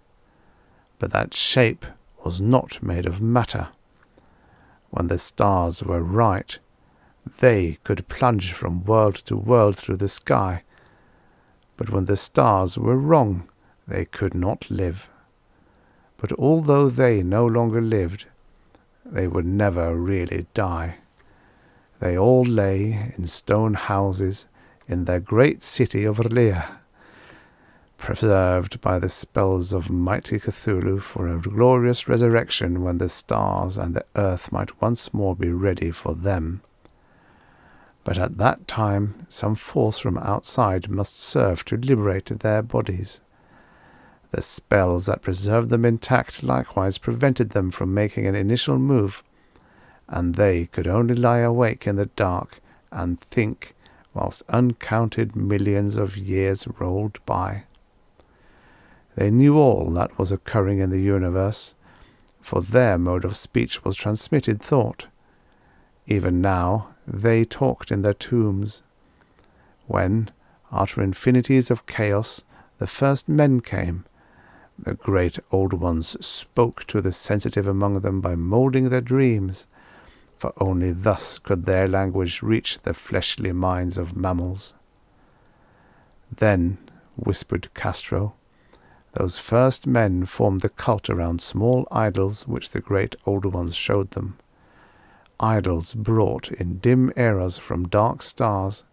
A: But that shape was not made of matter. When the stars were right, they could plunge from world to world through the sky, but when the stars were wrong, they could not live. But although they no longer lived, they would never really die. They all lay in stone houses in their great city of R'lyeh, preserved by the spells of mighty Cthulhu for a glorious resurrection when the stars and the earth might once more be ready for them. But at that time some force from outside must serve to liberate their bodies. The spells that preserved them intact likewise prevented them from making an initial move, and they could only lie awake in the dark and think whilst uncounted millions of years rolled by. They knew all that was occurring in the universe, for their mode of speech was transmitted thought. Even now they talked in their tombs. When, after infinities of chaos, the first men came, the great old ones spoke to the sensitive among them by moulding their dreams, for only thus could their language reach the fleshly minds of mammals. Then, whispered Castro, those first men formed the cult around small idols which the great old ones showed them. Idols brought in dim eras from dark stars.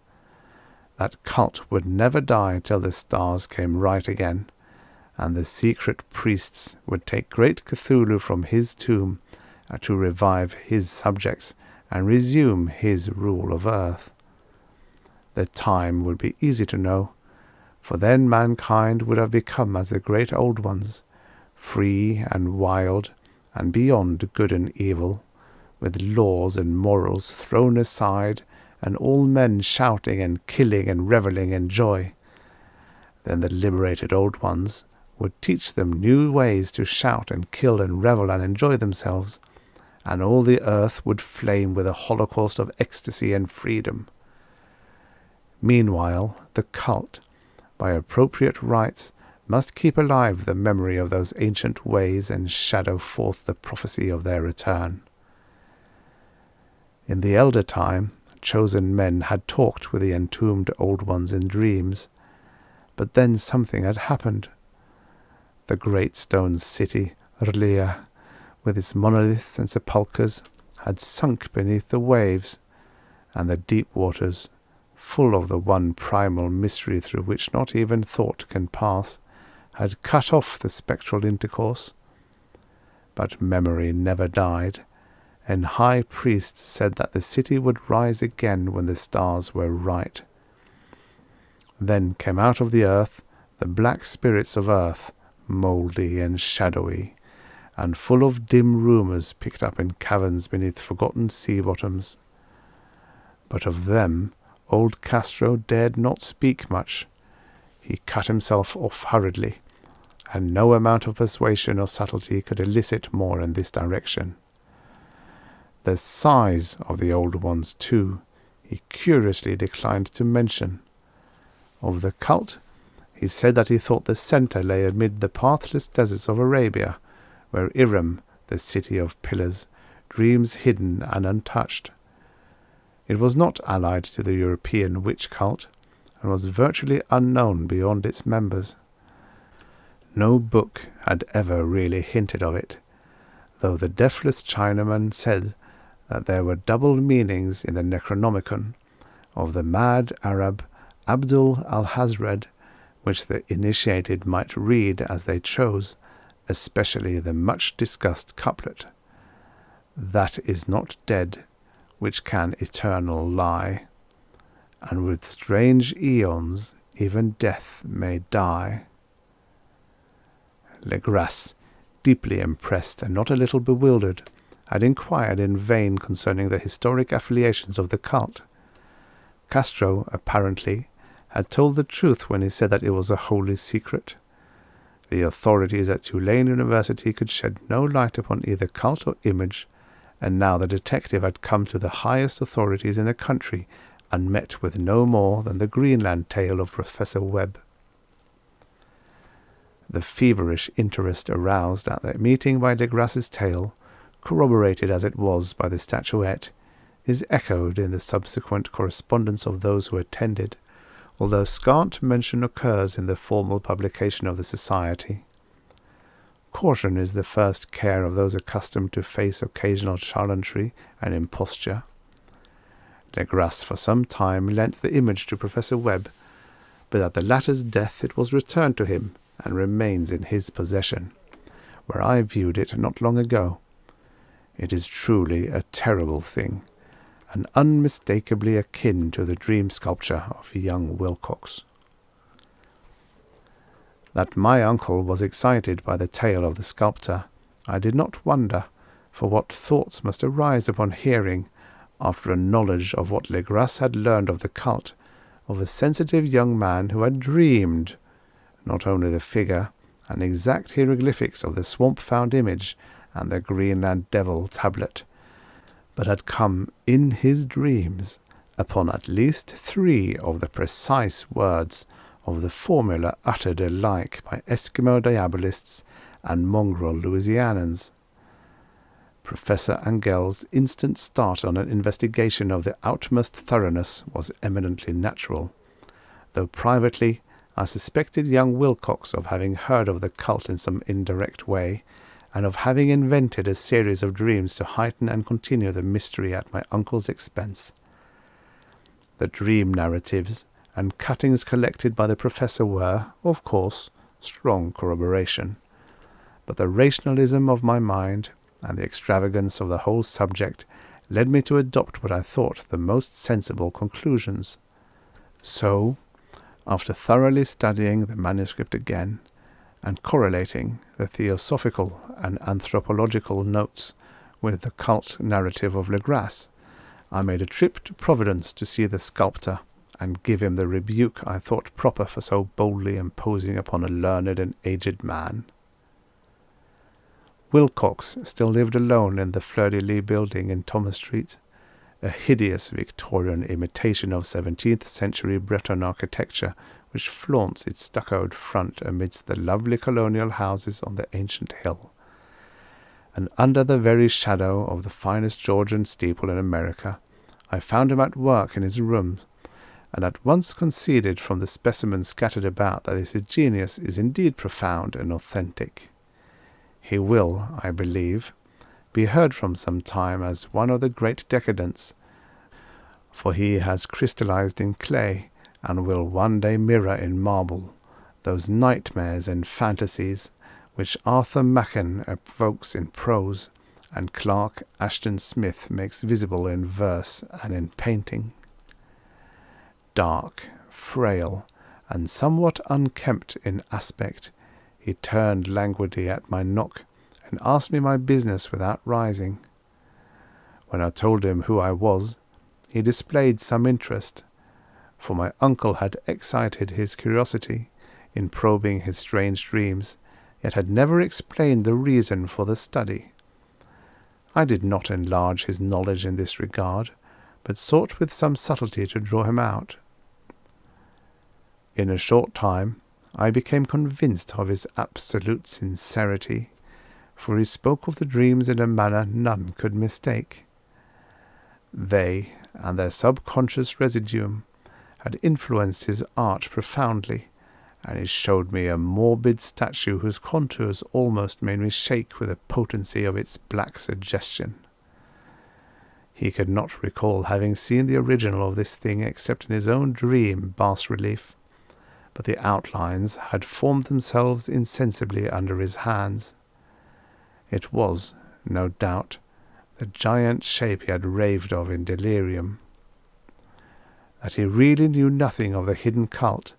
A: That cult would never die till the stars came right again, and the secret priests would take great Cthulhu from his tomb to revive his subjects and resume his rule of earth. The time would be easy to know, for then mankind would have become as the great old ones, free and wild and beyond good and evil, with laws and morals thrown aside and all men shouting and killing and revelling in joy. Then the liberated old ones would teach them new ways to shout and kill and revel and enjoy themselves, and all the earth would flame with a holocaust of ecstasy and freedom. Meanwhile, the cult, by appropriate rites, must keep alive the memory of those ancient ways and shadow forth the prophecy of their return. In the elder time, chosen men had talked with the entombed old ones in dreams, but then something had happened. The great stone city, R'lyeh, with its monoliths and sepulchres, had sunk beneath the waves, and the deep waters, full of the one primal mystery through which not even thought can pass, had cut off the spectral intercourse. But memory never died, and high priests said that the city would rise again when the stars were right. Then came out of the earth the black spirits of earth, mouldy and shadowy, and full of dim rumours picked up in caverns beneath forgotten sea bottoms. But of them old Castro dared not speak much. He cut himself off hurriedly, and no amount of persuasion or subtlety could elicit more in this direction. The size of the old ones, too, he curiously declined to mention. Of the cult, he said that he thought the centre lay amid the pathless deserts of Arabia, where Iram, the city of pillars, dreams hidden and untouched. It was not allied to the European witch cult, and was virtually unknown beyond its members. No book had ever really hinted of it, though the deathless Chinaman said that there were double meanings in the Necronomicon of the mad Arab Abdul al-Hazred, which the initiated might read as they chose, especially the much-discussed couplet, "That is not dead, which can eternal lie, and with strange aeons even death may die." Legras, deeply impressed and not a little bewildered, had inquired in vain concerning the historic affiliations of the cult. Castro, apparently, had told the truth when he said that it was a holy secret. The authorities at Tulane University could shed no light upon either cult or image, and now the detective had come to the highest authorities in the country and met with no more than the Greenland tale of Professor Webb. The feverish interest aroused at the meeting by Legras's tale, corroborated as it was by the statuette, is echoed in the subsequent correspondence of those who attended, although scant mention occurs in the formal publication of the society. Caution is the first care of those accustomed to face occasional charlatanry and imposture. Legras for some time lent the image to Professor Webb, but at the latter's death it was returned to him and remains in his possession, where I viewed it not long ago. It is truly a terrible thing, and unmistakably akin to the dream sculpture of young Wilcox. That my uncle was excited by the tale of the sculptor, I did not wonder, for what thoughts must arise upon hearing, after a knowledge of what Legras had learned of the cult, of a sensitive young man who had dreamed not only the figure and exact hieroglyphics of the swamp-found image and the Greenland devil tablet, but had come in his dreams upon at least 3 of the precise words of the formula uttered alike by Eskimo diabolists and mongrel Louisianans. Professor Angel's instant start on an investigation of the utmost thoroughness was eminently natural, though privately I suspected young Wilcox of having heard of the cult in some indirect way, and of having invented a series of dreams to heighten and continue the mystery at my uncle's expense. The dream narratives and cuttings collected by the professor were, of course, strong corroboration, but the rationalism of my mind and the extravagance of the whole subject led me to adopt what I thought the most sensible conclusions. So, after thoroughly studying the manuscript again, and correlating the theosophical and anthropological notes with the cult narrative of Legras, I made a trip to Providence to see the sculptor, and give him the rebuke I thought proper for so boldly imposing upon a learned and aged man. Wilcox still lived alone in the Fleur-de-Lis building in Thomas Street, a hideous Victorian imitation of 17th century Breton architecture which flaunts its stuccoed front amidst the lovely colonial houses on the ancient hill, and under the very shadow of the finest Georgian steeple in America. I found him at work in his room, and at once conceded from the specimens scattered about that his genius is indeed profound and authentic. He will, I believe, be heard from some time as one of the great decadents, for he has crystallized in clay, and will one day mirror in marble those nightmares and fantasies which Arthur Machen evokes in prose, and Clark Ashton Smith makes visible in verse and in painting. Dark, frail, and somewhat unkempt in aspect, he turned languidly at my knock, and asked me my business without rising. When I told him who I was, he displayed some interest, for my uncle had excited his curiosity in probing his strange dreams, yet had never explained the reason for the study. I did not enlarge his knowledge in this regard, but sought with some subtlety to draw him out. In a short time I became convinced of his absolute sincerity, for he spoke of the dreams in a manner none could mistake. They, and their subconscious residuum, had influenced his art profoundly, and he showed me a morbid statue whose contours almost made me shake with the potency of its black suggestion. He could not recall having seen the original of this thing except in his own dream bas-relief, but the outlines had formed themselves insensibly under his hands. It was, no doubt, the giant shape he had raved of in delirium. That he really knew nothing of the hidden cult,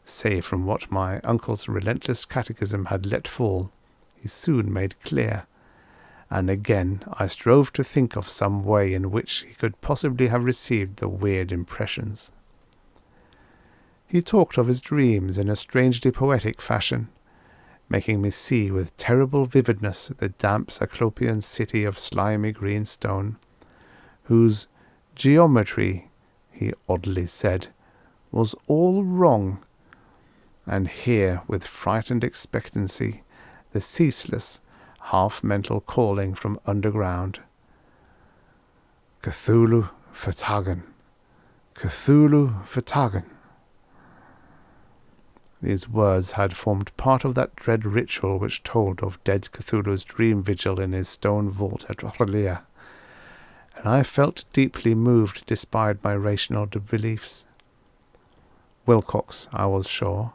A: save from what my uncle's relentless catechism had let fall, he soon made clear, and again I strove to think of some way in which he could possibly have received the weird impressions. He talked of his dreams in a strangely poetic fashion, making me see with terrible vividness the damp Cyclopean city of slimy green stone, whose geometry, he oddly said, was all wrong, and hear with frightened expectancy the ceaseless, half-mental calling from underground, "Cthulhu vertagen! Cthulhu vertagen!" These words had formed part of that dread ritual which told of dead Cthulhu's dream vigil in his stone vault at R'lyeh, and I felt deeply moved despite my rational beliefs. Wilcox, I was sure,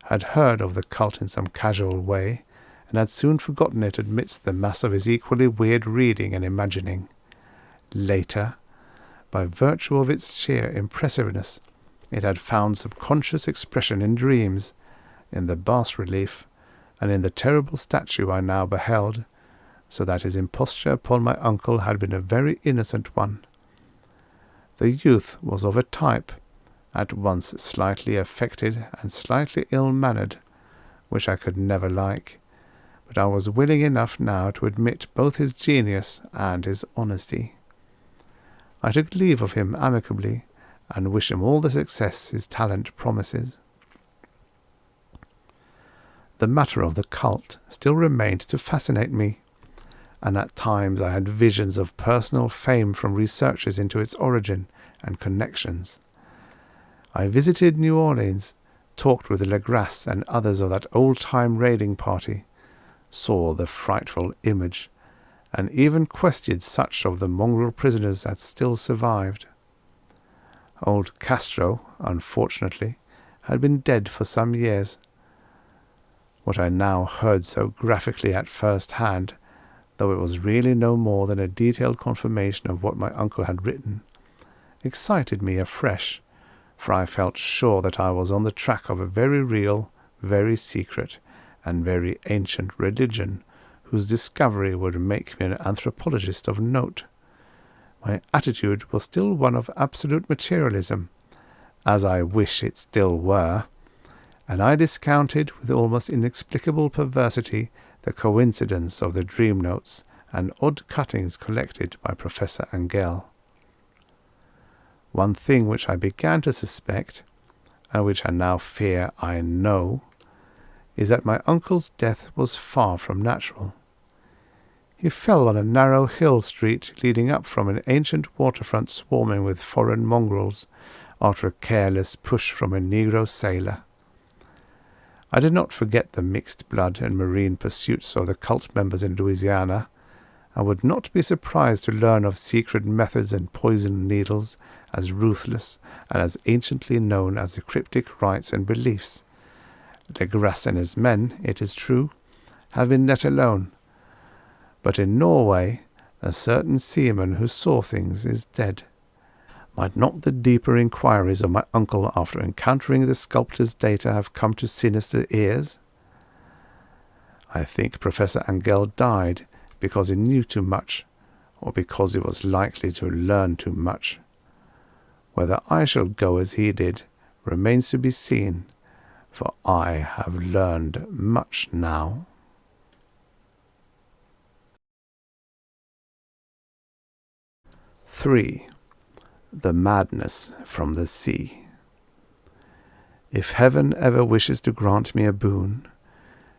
A: had heard of the cult in some casual way, and had soon forgotten it amidst the mass of his equally weird reading and imagining. Later, by virtue of its sheer impressiveness, it had found subconscious expression in dreams, in the bas-relief, and in the terrible statue I now beheld, so that his imposture upon my uncle had been a very innocent one. The youth was of a type, at once slightly affected and slightly ill-mannered, which I could never like, but I was willing enough now to admit both his genius and his honesty. I took leave of him amicably, and wish him all the success his talent promises. The matter of the cult still remained to fascinate me, and at times I had visions of personal fame from researches into its origin and connections. I visited New Orleans, talked with Legrasse and others of that old-time raiding party, saw the frightful image, and even questioned such of the mongrel prisoners as still survived. Old Castro, unfortunately, had been dead for some years. What I now heard so graphically at first hand, though it was really no more than a detailed confirmation of what my uncle had written, excited me afresh, for I felt sure that I was on the track of a very real, very secret, and very ancient religion, whose discovery would make me an anthropologist of note. My attitude was still one of absolute materialism, as I wish it still were, and I discounted with almost inexplicable perversity the coincidence of the dream notes and odd cuttings collected by Professor Angell. One thing which I began to suspect, and which I now fear I know, is that my uncle's death was far from natural. He fell on a narrow hill street leading up from an ancient waterfront swarming with foreign mongrels after a careless push from a Negro sailor. I did not forget the mixed blood and marine pursuits of the cult members in Louisiana, and would not be surprised to learn of secret methods and poison needles as ruthless and as anciently known as the cryptic rites and beliefs. Legrasse and his men, it is true, have been let alone, but in Norway a certain seaman who saw things is dead. Might not the deeper inquiries of my uncle after encountering the sculptor's data have come to sinister ears? I think Professor Angell died because he knew too much, or because he was likely to learn too much. Whether I shall go as he did, remains to be seen, for I have learned much now. (3) The Madness from the Sea. If heaven ever wishes to grant me a boon,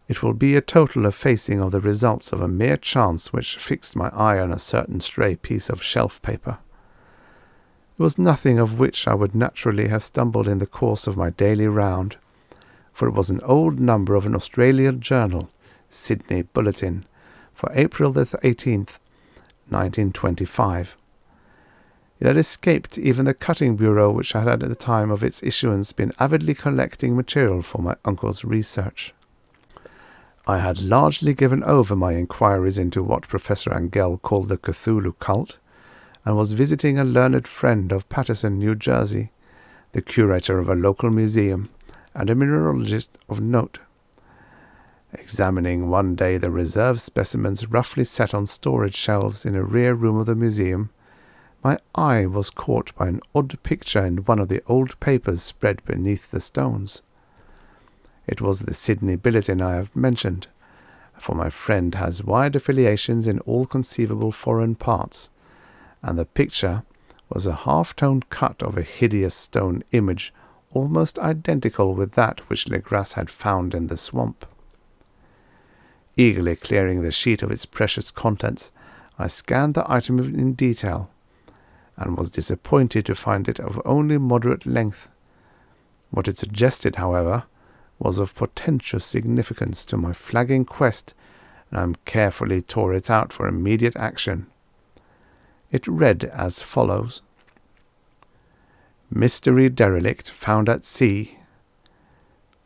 A: it will be a total effacing of the results of a mere chance which fixed my eye on a certain stray piece of shelf paper. It was nothing of which I would naturally have stumbled in the course of my daily round, for it was an old number of an Australian journal, Sydney Bulletin, for April the 18th, 1925. It had escaped even the cutting bureau which had at the time of its issuance been avidly collecting material for my uncle's research. I had largely given over my inquiries into what Professor Angell called the Cthulhu cult, and was visiting a learned friend of Paterson, New Jersey, the curator of a local museum, and a mineralogist of note. Examining one day the reserve specimens roughly set on storage shelves in a rear room of the museum, my eye was caught by an odd picture in one of the old papers spread beneath the stones. It was the Sydney Bulletin I have mentioned, for my friend has wide affiliations in all conceivable foreign parts, and the picture was a half-toned cut of a hideous stone image almost identical with that which Legras had found in the swamp. Eagerly clearing the sheet of its precious contents, I scanned the item in detail, and was disappointed to find it of only moderate length. What it suggested, however, was of portentous significance to my flagging quest, and I carefully tore it out for immediate action. It read as follows: Mystery derelict found at sea.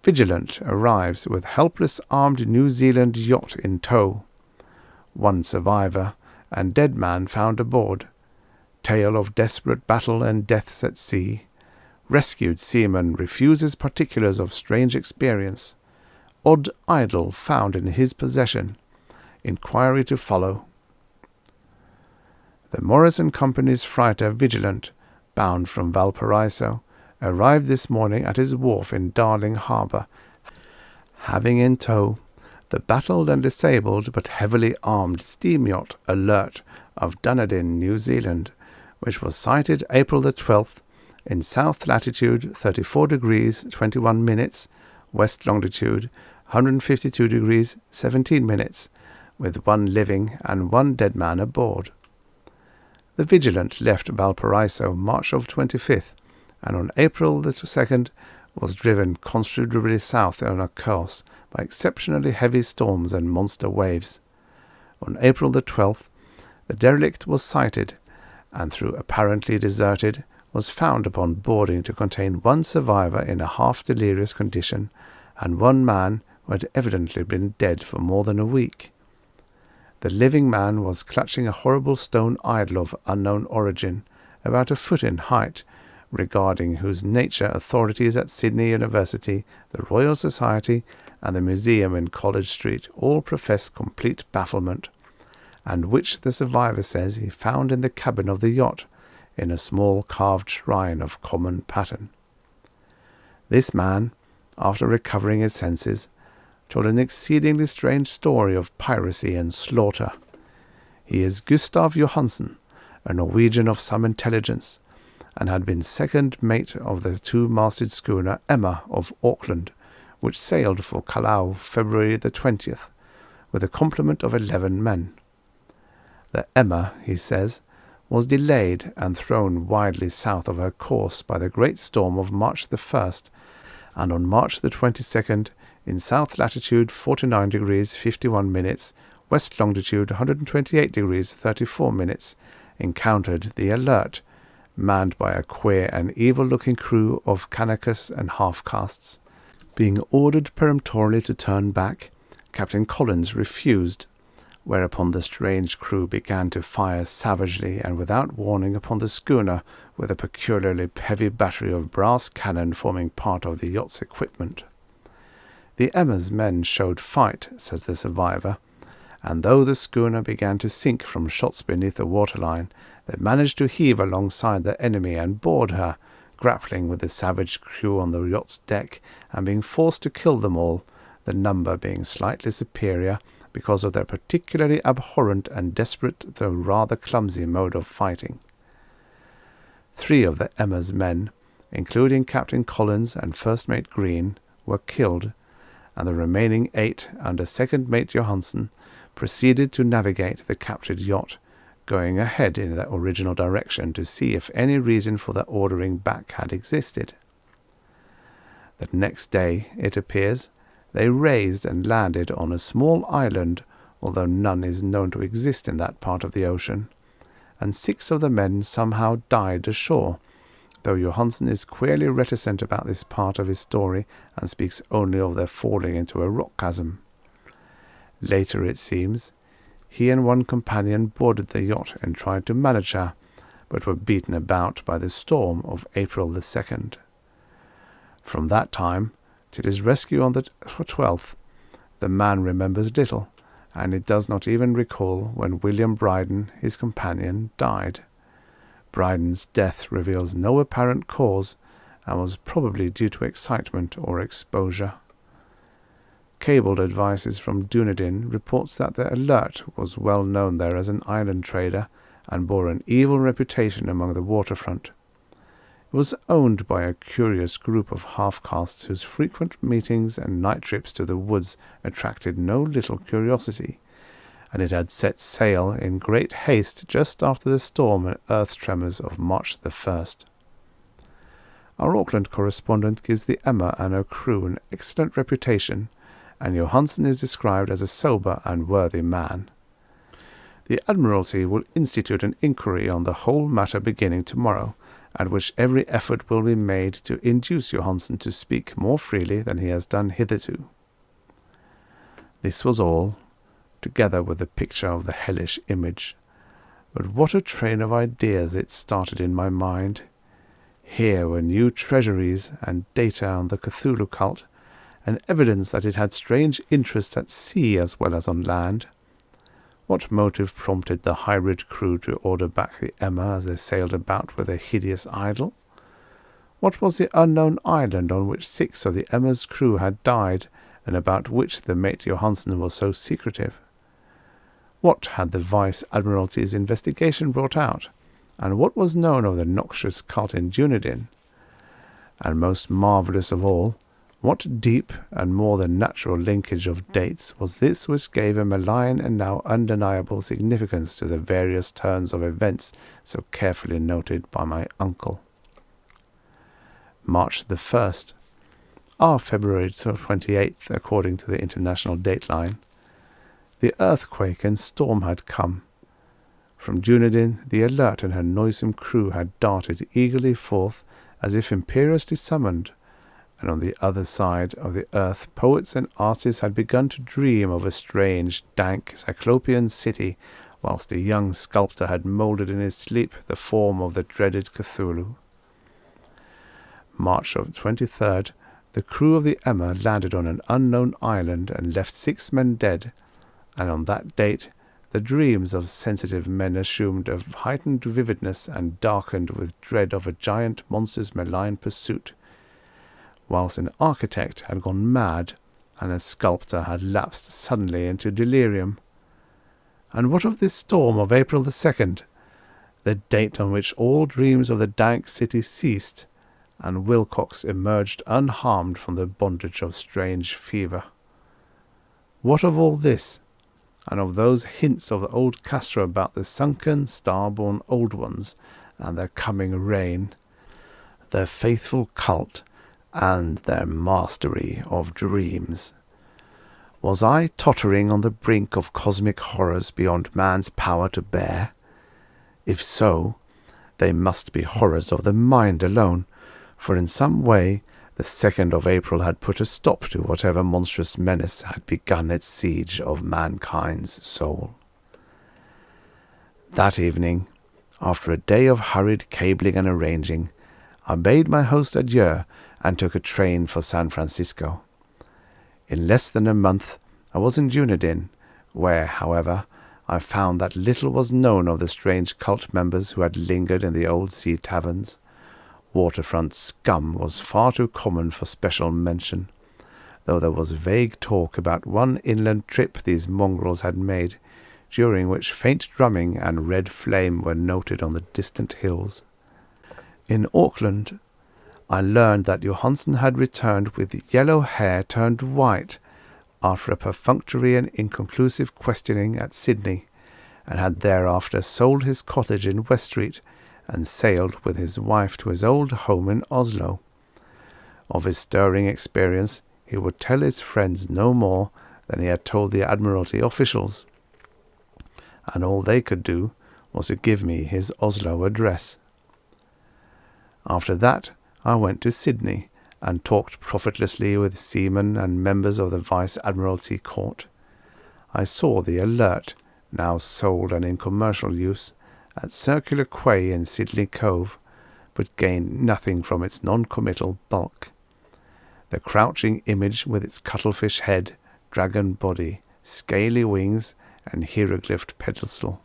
A: Vigilant arrives with helpless armed New Zealand yacht in tow. One survivor and dead man found aboard. Tale of desperate battle and deaths at sea. Rescued seaman refuses particulars of strange experience. Odd idol found in his possession. Inquiry to follow. The Morris and Company's freighter Vigilant, bound from Valparaiso, arrived this morning at his wharf in Darling Harbour, having in tow the battered and disabled but heavily armed steam yacht Alert of Dunedin, New Zealand, which was sighted April the 12th in south latitude 34 degrees 21 minutes, west longitude 152 degrees 17 minutes, with one living and one dead man aboard. The Vigilant left Valparaiso March of 25th, and on April the 2nd was driven considerably south on a course by exceptionally heavy storms and monster waves. On April the 12th, the derelict was sighted, and though apparently deserted, was found upon boarding to contain one survivor in a half-delirious condition, and one man who had evidently been dead for more than a week. The living man was clutching a horrible stone idol of unknown origin, about a foot in height, regarding whose nature authorities at Sydney University, the Royal Society, and the Museum in College Street all profess complete bafflement, and which the survivor says he found in the cabin of the yacht, in a small carved shrine of common pattern. This man, after recovering his senses, told an exceedingly strange story of piracy and slaughter. He is Gustav Johansen, a Norwegian of some intelligence, and had been second mate of the two-masted schooner Emma of Auckland, which sailed for Callao February the 20th, with a complement of 11 men. The Emma, he says, was delayed and thrown widely south of her course by the great storm of March the 1st, and on March the 22nd, in south latitude 49 degrees 51 minutes, west longitude 128 degrees 34 minutes, encountered the Alert, manned by a queer and evil-looking crew of Kanakas and half-castes. Being ordered peremptorily to turn back, Captain Collins refused, whereupon the strange crew began to fire savagely and without warning upon the schooner with a peculiarly heavy battery of brass cannon forming part of the yacht's equipment. The Emma's men showed fight, says the survivor, and though the schooner began to sink from shots beneath the waterline, they managed to heave alongside the enemy and board her, grappling with the savage crew on the yacht's deck and being forced to kill them all, the number being slightly superior because of their particularly abhorrent and desperate though rather clumsy mode of fighting. 3 of the Emma's men, including Captain Collins and First Mate Green, were killed, and the remaining 8 under Second Mate Johansen proceeded to navigate the captured yacht, going ahead in their original direction to see if any reason for their ordering back had existed. The next day, it appears, they raised and landed on a small island, although none is known to exist in that part of the ocean, and 6 of the men somehow died ashore, though Johansen is queerly reticent about this part of his story and speaks only of their falling into a rock chasm. Later, it seems, he and one companion boarded the yacht and tried to manage her, but were beaten about by the storm of April the 2nd. From that time till his rescue on the 12th, the man remembers little, and he does not even recall when William Bryden, his companion, died. Bryden's death reveals no apparent cause, and was probably due to excitement or exposure. Cabled advices from Dunedin reports that the Alert was well known there as an island trader, and bore an evil reputation among the waterfront. It was owned by a curious group of half-castes whose frequent meetings and night trips to the woods attracted no little curiosity, and it had set sail in great haste just after the storm and earth tremors of March the 1st. Our Auckland correspondent gives the Emma and her crew an excellent reputation, and Johansen is described as a sober and worthy man. The Admiralty will institute an inquiry on the whole matter beginning tomorrow, at which every effort will be made to induce Johansen to speak more freely than he has done hitherto. This was all, together with the picture of the hellish image. But what a train of ideas it started in my mind. Here were new treasuries and data on the Cthulhu cult, and evidence that it had strange interests at sea as well as on land. What motive prompted the hybrid crew to order back the Emma as they sailed about with a hideous idol? What was the unknown island on which 6 of the Emma's crew had died, and about which the mate Johansen was so secretive? What had the Vice-Admiralty's investigation brought out, and what was known of the noxious cult in Dunedin? And most marvellous of all, what deep and more than natural linkage of dates was this which gave a malign and now undeniable significance to the various turns of events so carefully noted by my uncle? March the 1st, or February 28th, according to the international dateline. The earthquake and storm had come. From Dunedin, the Alert and her noisome crew had darted eagerly forth, as if imperiously summoned, and on the other side of the earth poets and artists had begun to dream of a strange, dank, cyclopean city, whilst a young sculptor had moulded in his sleep the form of the dreaded Cthulhu. March 23rd, the crew of the Emma landed on an unknown island and left 6 men dead, and on that date the dreams of sensitive men assumed a heightened vividness and darkened with dread of a giant monster's malign pursuit, whilst an architect had gone mad, and a sculptor had lapsed suddenly into delirium. And what of this storm of April the 2nd, the date on which all dreams of the dank city ceased, and Wilcox emerged unharmed from the bondage of strange fever? What of all this, and of those hints of the old Castro about the sunken, star-born old ones, and their coming reign, their faithful cult, and their mastery of dreams? Was I tottering on the brink of cosmic horrors beyond man's power to bear? If so, they must be horrors of the mind alone, for in some way the 2nd of April had put a stop to whatever monstrous menace had begun its siege of mankind's soul. That evening, after a day of hurried cabling and arranging, I bade my host adieu and took a train for San Francisco. In less than a month I was in Dunedin, where, however, I found that little was known of the strange cult members who had lingered in the old sea taverns. Waterfront scum was far too common for special mention, though there was vague talk about one inland trip these mongrels had made, during which faint drumming and red flame were noted on the distant hills. In Auckland, I learned that Johansen had returned with yellow hair turned white after a perfunctory and inconclusive questioning at Sydney, and had thereafter sold his cottage in West Street and sailed with his wife to his old home in Oslo. Of his stirring experience he would tell his friends no more than he had told the Admiralty officials, and all they could do was to give me his Oslo address. After that I went to Sydney and talked profitlessly with seamen and members of the Vice-Admiralty Court. I saw the Alert, now sold and in commercial use, at Circular Quay in Sydney Cove, but gained nothing from its non-committal bulk. The crouching image with its cuttlefish head, dragon body, scaly wings, and hieroglyphed pedestal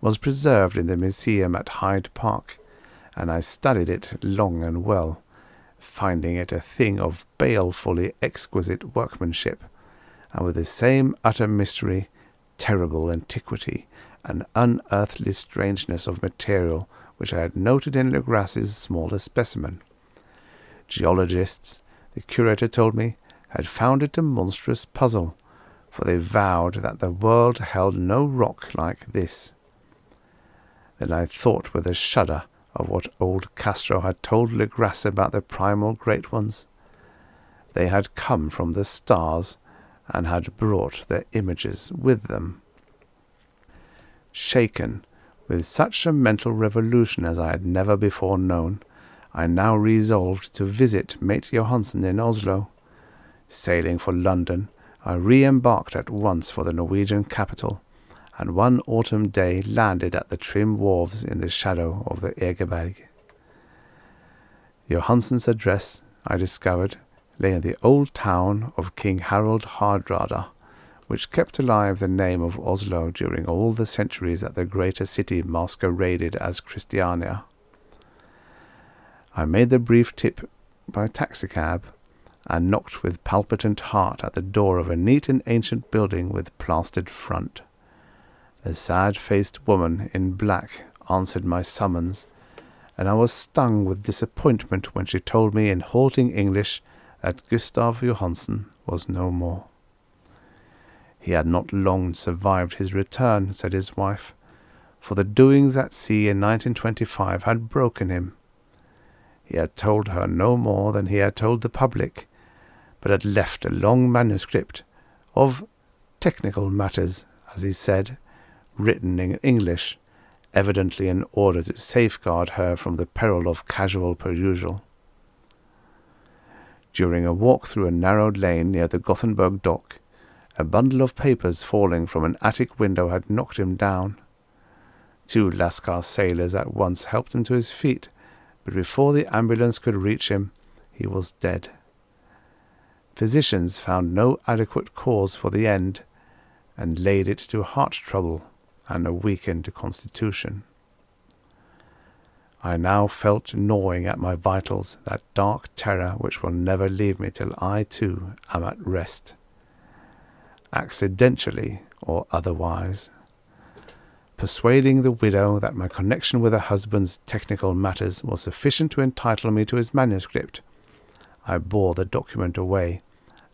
A: was preserved in the museum at Hyde Park, and I studied it long and well, finding it a thing of balefully exquisite workmanship, and with the same utter mystery, terrible antiquity, and unearthly strangeness of material which I had noted in Legras's smaller specimen. Geologists, the curator told me, had found it a monstrous puzzle, for they vowed that the world held no rock like this. Then I thought with a shudder of what old Castro had told Legras about the primal great ones. They had come from the stars, and had brought their images with them. Shaken with such a mental revolution as I had never before known, I now resolved to visit mate Johansen in Oslo. Sailing for London, I re-embarked at once for the Norwegian capital, and one autumn day landed at the trim wharves in the shadow of the Egeberg. Johansen's address, I discovered, lay in the old town of King Harald Hardrada, which kept alive the name of Oslo during all the centuries that the greater city masqueraded as Christiania. I made the brief tip by taxicab, and knocked with palpitant heart at the door of a neat and ancient building with plastered front. A sad-faced woman in black answered my summons, and I was stung with disappointment when she told me in halting English that Gustav Johansen was no more. He had not long survived his return, said his wife, for the doings at sea in 1925 had broken him. He had told her no more than he had told the public, but had left a long manuscript of technical matters, as he said, written in English, evidently in order to safeguard her from the peril of casual perusal. During a walk through a narrow lane near the Gothenburg dock, a bundle of papers falling from an attic window had knocked him down. 2 Lascar sailors at once helped him to his feet, but before the ambulance could reach him, he was dead. Physicians found no adequate cause for the end, and laid it to heart trouble and a weakened constitution. I now felt gnawing at my vitals that dark terror which will never leave me till I too am at rest, accidentally or otherwise. Persuading the widow that my connection with her husband's technical matters was sufficient to entitle me to his manuscript, I bore the document away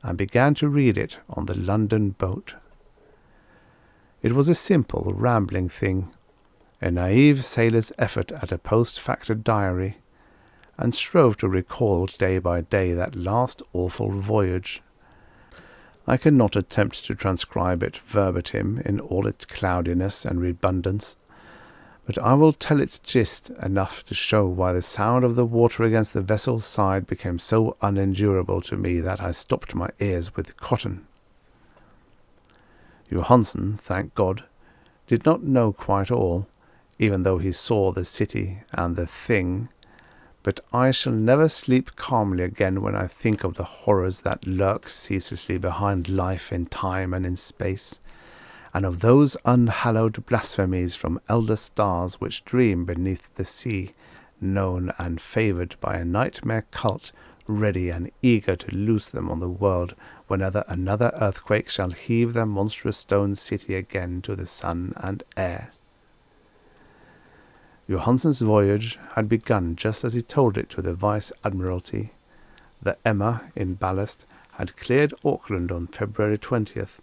A: and began to read it on the London boat. It was a simple, rambling thing, a naive sailor's effort at a post-factor diary, and strove to recall day by day that last awful voyage. I cannot attempt to transcribe it verbatim in all its cloudiness and redundance, but I will tell its gist enough to show why the sound of the water against the vessel's side became so unendurable to me that I stopped my ears with cotton. Johansen, thank God, did not know quite all, even though he saw the city and the thing, but I shall never sleep calmly again when I think of the horrors that lurk ceaselessly behind life in time and in space, and of those unhallowed blasphemies from elder stars which dream beneath the sea, known and favoured by a nightmare cult, ready and eager to loose them on the world whenever another earthquake shall heave their monstrous stone city again to the sun and air. Johansen's voyage had begun just as he told it to the Vice-Admiralty. The Emma, in ballast, had cleared Auckland on February 20th,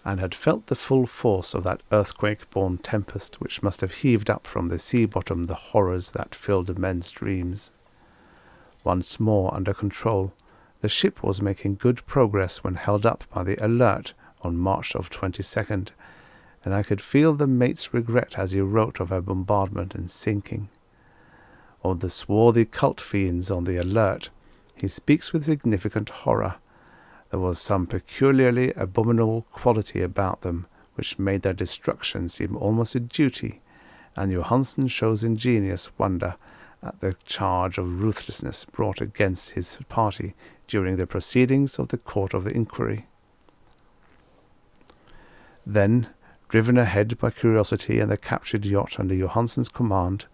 A: and had felt the full force of that earthquake-born tempest which must have heaved up from the sea-bottom the horrors that filled men's dreams. Once more under control, the ship was making good progress when held up by the Alert on March of 22nd, and I could feel the mate's regret as he wrote of her bombardment and sinking. Of the swarthy cult fiends on the Alert, he speaks with significant horror. There was some peculiarly abominable quality about them which made their destruction seem almost a duty, and Johansen shows ingenious wonder at the charge of ruthlessness brought against his party during the proceedings of the Court of Inquiry. Then, driven ahead by curiosity and the captured yacht under Johansen's command,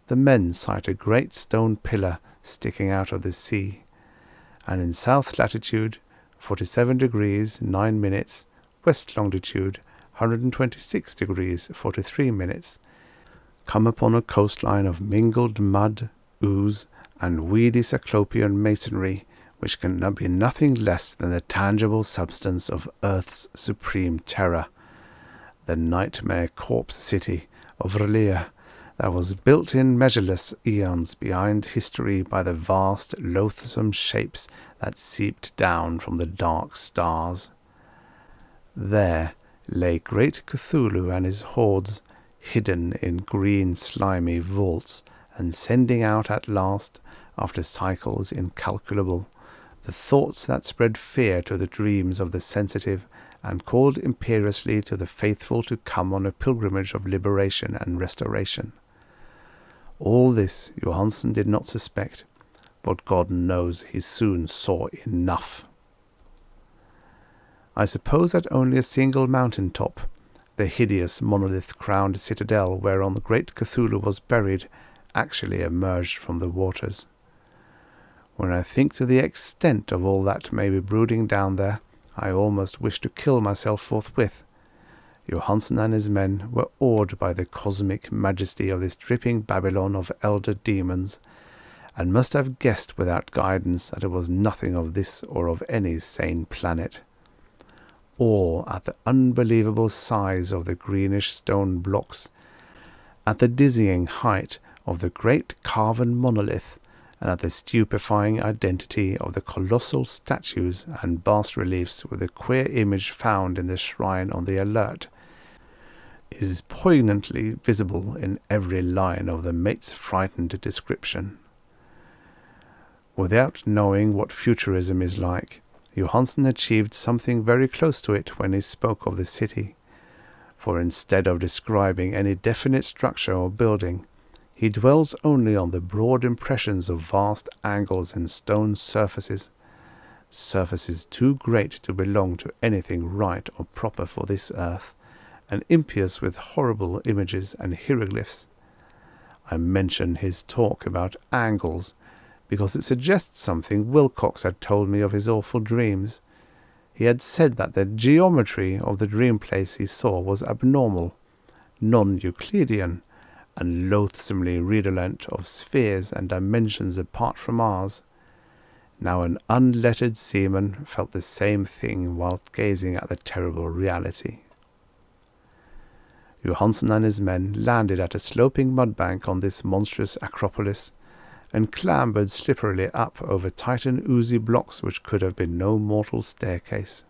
A: the men sight a great stone pillar sticking out of the sea, and in south latitude 47 degrees 9 minutes, west longitude 126 degrees 43 minutes, come upon a coastline of mingled mud, ooze, and weedy cyclopean masonry, which can be nothing less than the tangible substance of Earth's supreme terror, the nightmare corpse city of R'lyeh, that was built in measureless eons behind history by the vast, loathsome shapes that seeped down from the dark stars. There lay great Cthulhu and his hordes, hidden in green slimy vaults, and sending out at last, after cycles incalculable, the thoughts that spread fear to the dreams of the sensitive, and called imperiously to the faithful to come on a pilgrimage of liberation and restoration. All this Johansen did not suspect, but God knows he soon saw enough. I suppose that only a single mountain top, the hideous monolith-crowned citadel whereon the great Cthulhu was buried, actually emerged from the waters. When I think to the extent of all that may be brooding down there, I almost wish to kill myself forthwith. Johansen and his men were awed by the cosmic majesty of this dripping Babylon of elder demons, and must have guessed without guidance that it was nothing of this or of any sane planet. Awe at the unbelievable size of the greenish stone blocks, at the dizzying height of the great carven monolith, and at the stupefying identity of the colossal statues and bas-reliefs with the queer image found in the shrine on the Alert, is poignantly visible in every line of the mate's frightened description. Without knowing what futurism is like, Johansen achieved something very close to it when he spoke of the city, for instead of describing any definite structure or building, he dwells only on the broad impressions of vast angles in stone surfaces too great to belong to anything right or proper for this earth, and impious with horrible images and hieroglyphs. I mention his talk about angles because it suggests something Wilcox had told me of his awful dreams. He had said that the geometry of the dream place he saw was abnormal, non-Euclidean, and loathsomely redolent of spheres and dimensions apart from ours. Now an unlettered seaman felt the same thing whilst gazing at the terrible reality. Johansen and his men landed at a sloping mudbank on this monstrous acropolis, and clambered slipperily up over Titan oozy blocks which could have been no mortal staircase.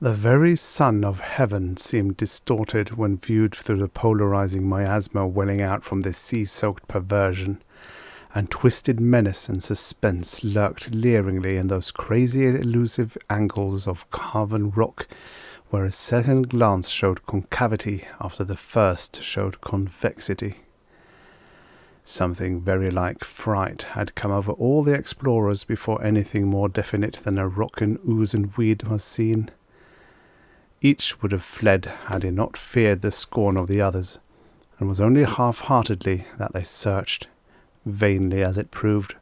A: The very sun of heaven seemed distorted when viewed through the polarizing miasma welling out from this sea-soaked perversion, and twisted menace and suspense lurked leeringly in those crazy elusive angles of carven rock where a second glance showed concavity after the first showed convexity. Something very like fright had come over all the explorers before anything more definite than a rock and ooze and weed was seen. Each would have fled had he not feared the scorn of the others, and was only half-heartedly that they searched, vainly as it proved,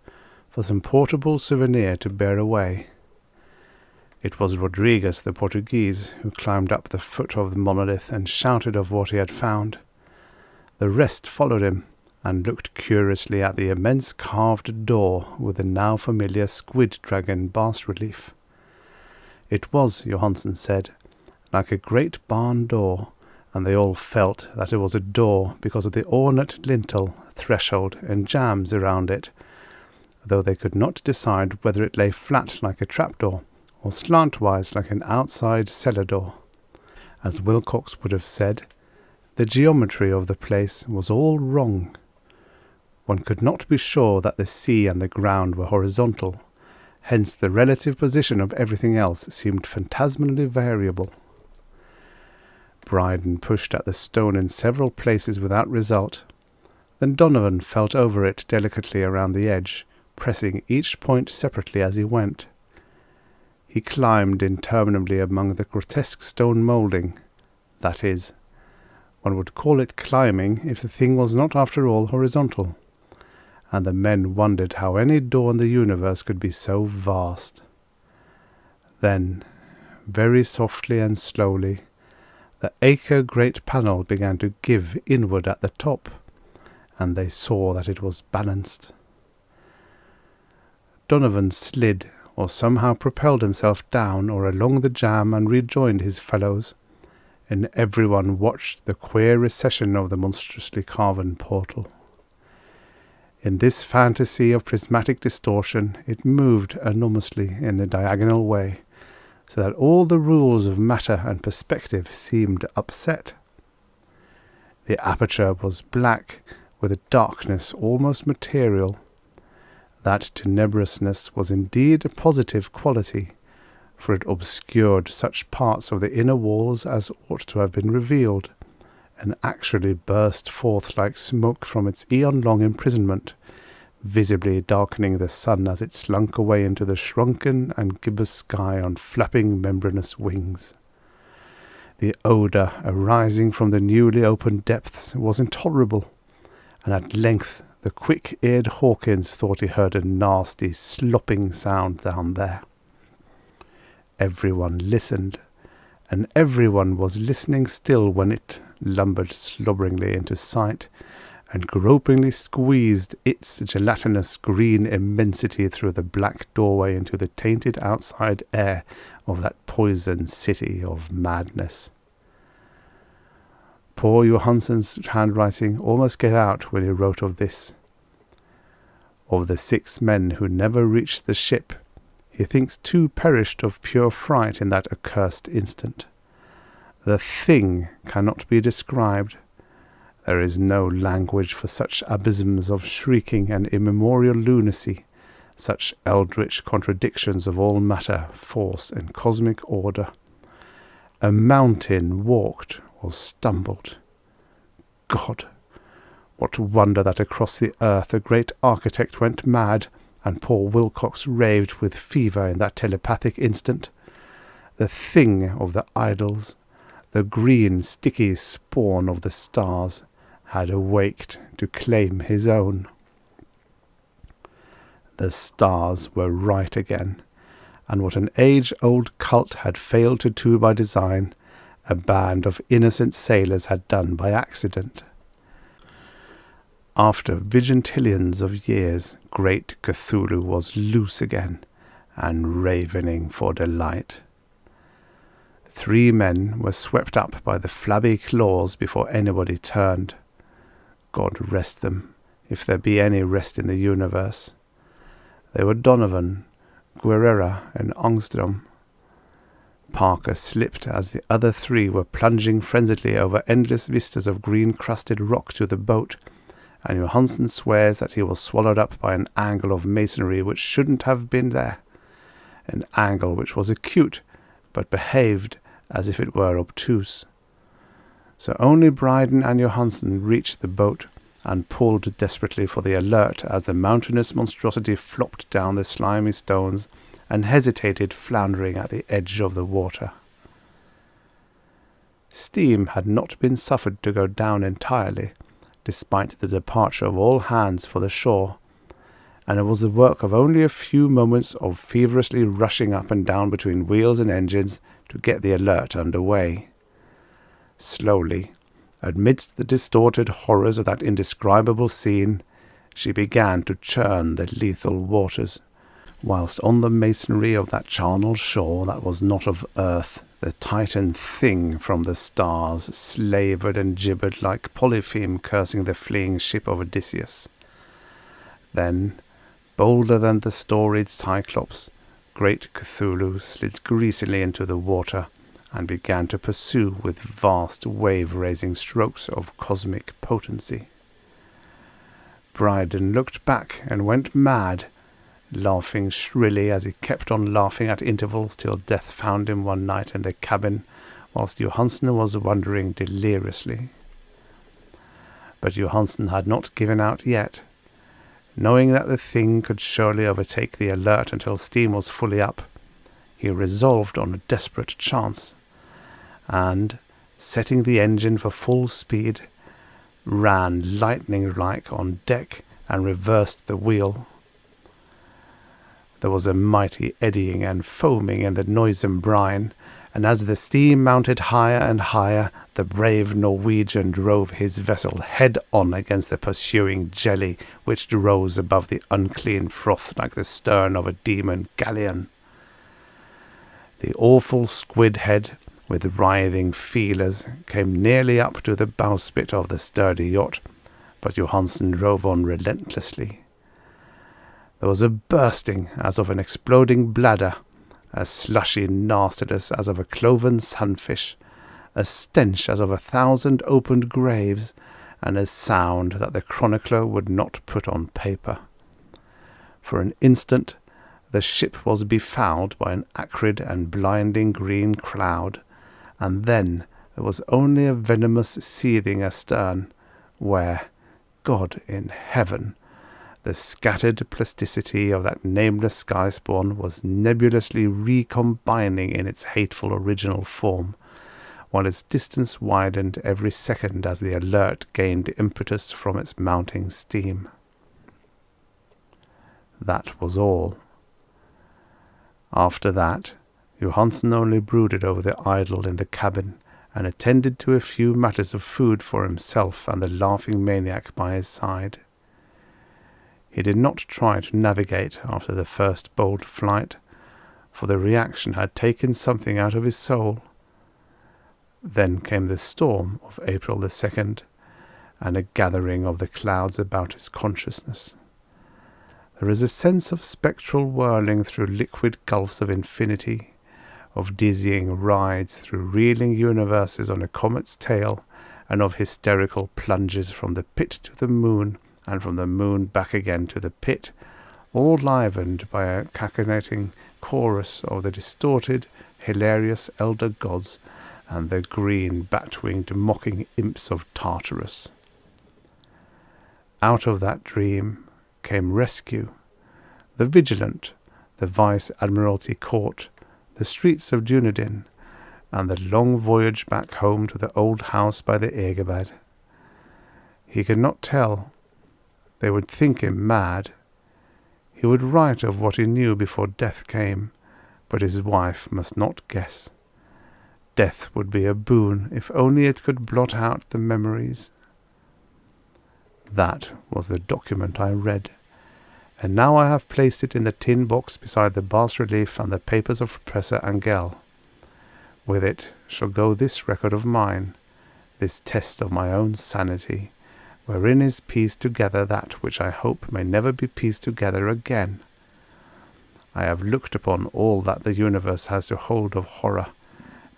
A: for some portable souvenir to bear away. It was Rodriguez the Portuguese who climbed up the foot of the monolith and shouted of what he had found. The rest followed him, and looked curiously at the immense carved door with the now familiar squid dragon bas-relief. It was, Johansen said, like a great barn door, and they all felt that it was a door because of the ornate lintel, threshold, and jambs around it, though they could not decide whether it lay flat like a trapdoor, or slantwise like an outside cellar door. As Wilcox would have said, the geometry of the place was all wrong. One could not be sure that the sea and the ground were horizontal, hence the relative position of everything else seemed phantasmally variable. Bryden pushed at the stone in several places without result. Then Donovan felt over it delicately around the edge, pressing each point separately as he went. He climbed interminably among the grotesque stone moulding. That is, one would call it climbing if the thing was not after all horizontal, and the men wondered how any door in the universe could be so vast. Then, very softly and slowly, the acre-great panel began to give inward at the top, and they saw that it was balanced. Donovan slid, or somehow propelled himself down or along the jamb and rejoined his fellows, and everyone watched the queer recession of the monstrously carven portal. In this fantasy of prismatic distortion it moved enormously in a diagonal way, so that all the rules of matter and perspective seemed upset. The aperture was black, with a darkness almost material. That tenebrousness was indeed a positive quality, for it obscured such parts of the inner walls as ought to have been revealed, and actually burst forth like smoke from its eon-long imprisonment, visibly darkening the sun as it slunk away into the shrunken and gibbous sky on flapping membranous wings. The odour arising from the newly opened depths was intolerable, and at length the quick-eared Hawkins thought he heard a nasty, slopping sound down there. Everyone listened, and everyone was listening still when it lumbered slobberingly into sight, and gropingly squeezed its gelatinous green immensity through the black doorway into the tainted outside air of that poisoned city of madness. Poor Johansen's handwriting almost gave out when he wrote of this. Of the 6 men who never reached the ship, he thinks 2 perished of pure fright in that accursed instant. The thing cannot be described. There is no language for such abysms of shrieking and immemorial lunacy, such eldritch contradictions of all matter, force, and cosmic order. A mountain walked or stumbled. God! What wonder that across the earth a great architect went mad, and poor Wilcox raved with fever in that telepathic instant. The thing of the idols, the green sticky spawn of the stars, had awaked to claim his own. The stars were right again, and what an age-old cult had failed to do by design, a band of innocent sailors had done by accident. After vigintillions of years, great Cthulhu was loose again, and ravening for delight. 3 men were swept up by the flabby claws before anybody turned. God rest them, if there be any rest in the universe. They were Donovan, Guerrera, and Ångström. Parker slipped as the other 3 were plunging frenziedly over endless vistas of green-crusted rock to the boat, and Johansen swears that he was swallowed up by an angle of masonry which shouldn't have been there, an angle which was acute, but behaved as if it were obtuse. So only Bryden and Johansen reached the boat, and pulled desperately for the Alert as the mountainous monstrosity flopped down the slimy stones and hesitated, floundering at the edge of the water. Steam had not been suffered to go down entirely, despite the departure of all hands for the shore, and it was the work of only a few moments of feverishly rushing up and down between wheels and engines to get the Alert under way. Slowly, amidst the distorted horrors of that indescribable scene, she began to churn the lethal waters, whilst on the masonry of that charnel shore that was not of earth, the Titan thing from the stars slavered and gibbered like Polypheme cursing the fleeing ship of Odysseus. Then, bolder than the storied Cyclops, great Cthulhu slid greasily into the water and began to pursue with vast wave-raising strokes of cosmic potency. Bryden looked back and went mad, laughing shrilly as he kept on laughing at intervals till death found him one night in the cabin, whilst Johansen was wondering deliriously. But Johansen had not given out yet. Knowing that the thing could surely overtake the Alert until steam was fully up, he resolved on a desperate chance, and, setting the engine for full speed, ran lightning-like on deck and reversed the wheel. There was a mighty eddying and foaming in the noisome brine, and as the steam mounted higher and higher, the brave Norwegian drove his vessel head-on against the pursuing jelly, which rose above the unclean froth like the stern of a demon galleon. The awful squid head, with writhing feelers, came nearly up to the bowsprit of the sturdy yacht, but Johansen drove on relentlessly. There was a bursting as of an exploding bladder, a slushy nastiness as of a cloven sunfish, a stench as of 1,000 opened graves, and a sound that the chronicler would not put on paper. For an instant the ship was befouled by an acrid and blinding green cloud, and then there was only a venomous seething astern, where, God in heaven, the scattered plasticity of that nameless sky-spawn was nebulously recombining in its hateful original form, while its distance widened every second as the Alert gained impetus from its mounting steam. That was all. After that, Johansen only brooded over the idol in the cabin, and attended to a few matters of food for himself and the laughing maniac by his side. He did not try to navigate after the first bold flight, for the reaction had taken something out of his soul. Then came the storm of April the 2nd, and a gathering of the clouds about his consciousness. There is a sense of spectral whirling through liquid gulfs of infinity, of dizzying rides through reeling universes on a comet's tail, and of hysterical plunges from the pit to the moon, and from the moon back again to the pit, all livened by a cachinnating chorus of the distorted, hilarious elder gods and the green, bat-winged, mocking imps of Tartarus. Out of that dream came rescue, the Vigilant, the Vice-Admiralty Court, the streets of Dunedin, and the long voyage back home to the old house by the Egerbad. He could not tell. They would think him mad. He would write of what he knew before death came, but his wife must not guess. Death would be a boon, if only it could blot out the memories. That was the document I read, and now I have placed it in the tin box beside the bas-relief and the papers of Professor Angell. With it shall go this record of mine, this test of my own sanity, wherein is pieced together that which I hope may never be pieced together again. I have looked upon all that the universe has to hold of horror,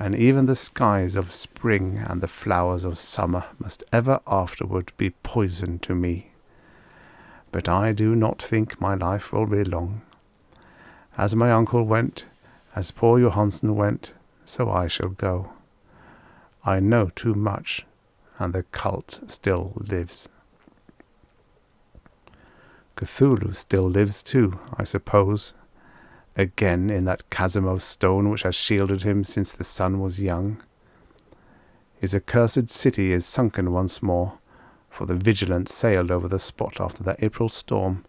A: and even the skies of spring and the flowers of summer must ever afterward be poison to me. But I do not think my life will be long. As my uncle went, as poor Johansen went, so I shall go. I know too much, and the cult still lives. Cthulhu still lives too, I suppose, again in that chasm of stone which has shielded him since the sun was young. His accursed city is sunken once more, for the Vigilant sailed over the spot after that April storm.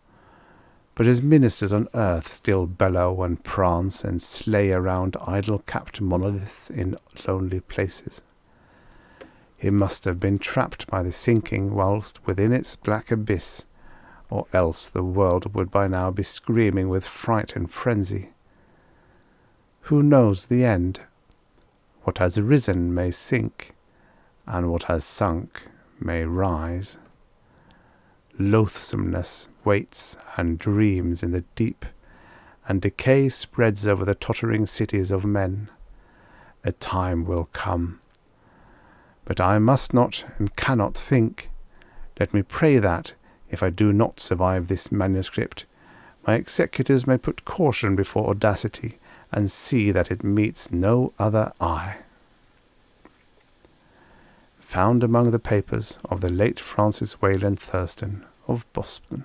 A: But his ministers on earth still bellow and prance and slay around idol-capped monoliths in lonely places. He must have been trapped by the sinking whilst within its black abyss, or else the world would by now be screaming with fright and frenzy. Who knows the end? What has arisen may sink, and what has sunk may rise. Loathsomeness waits and dreams in the deep, and decay spreads over the tottering cities of men. A time will come. But I must not and cannot think. Let me pray that, if I do not survive this manuscript, my executors may put caution before audacity, and see that it meets no other eye. Found among the papers of the late Francis Wayland Thurston of Boston.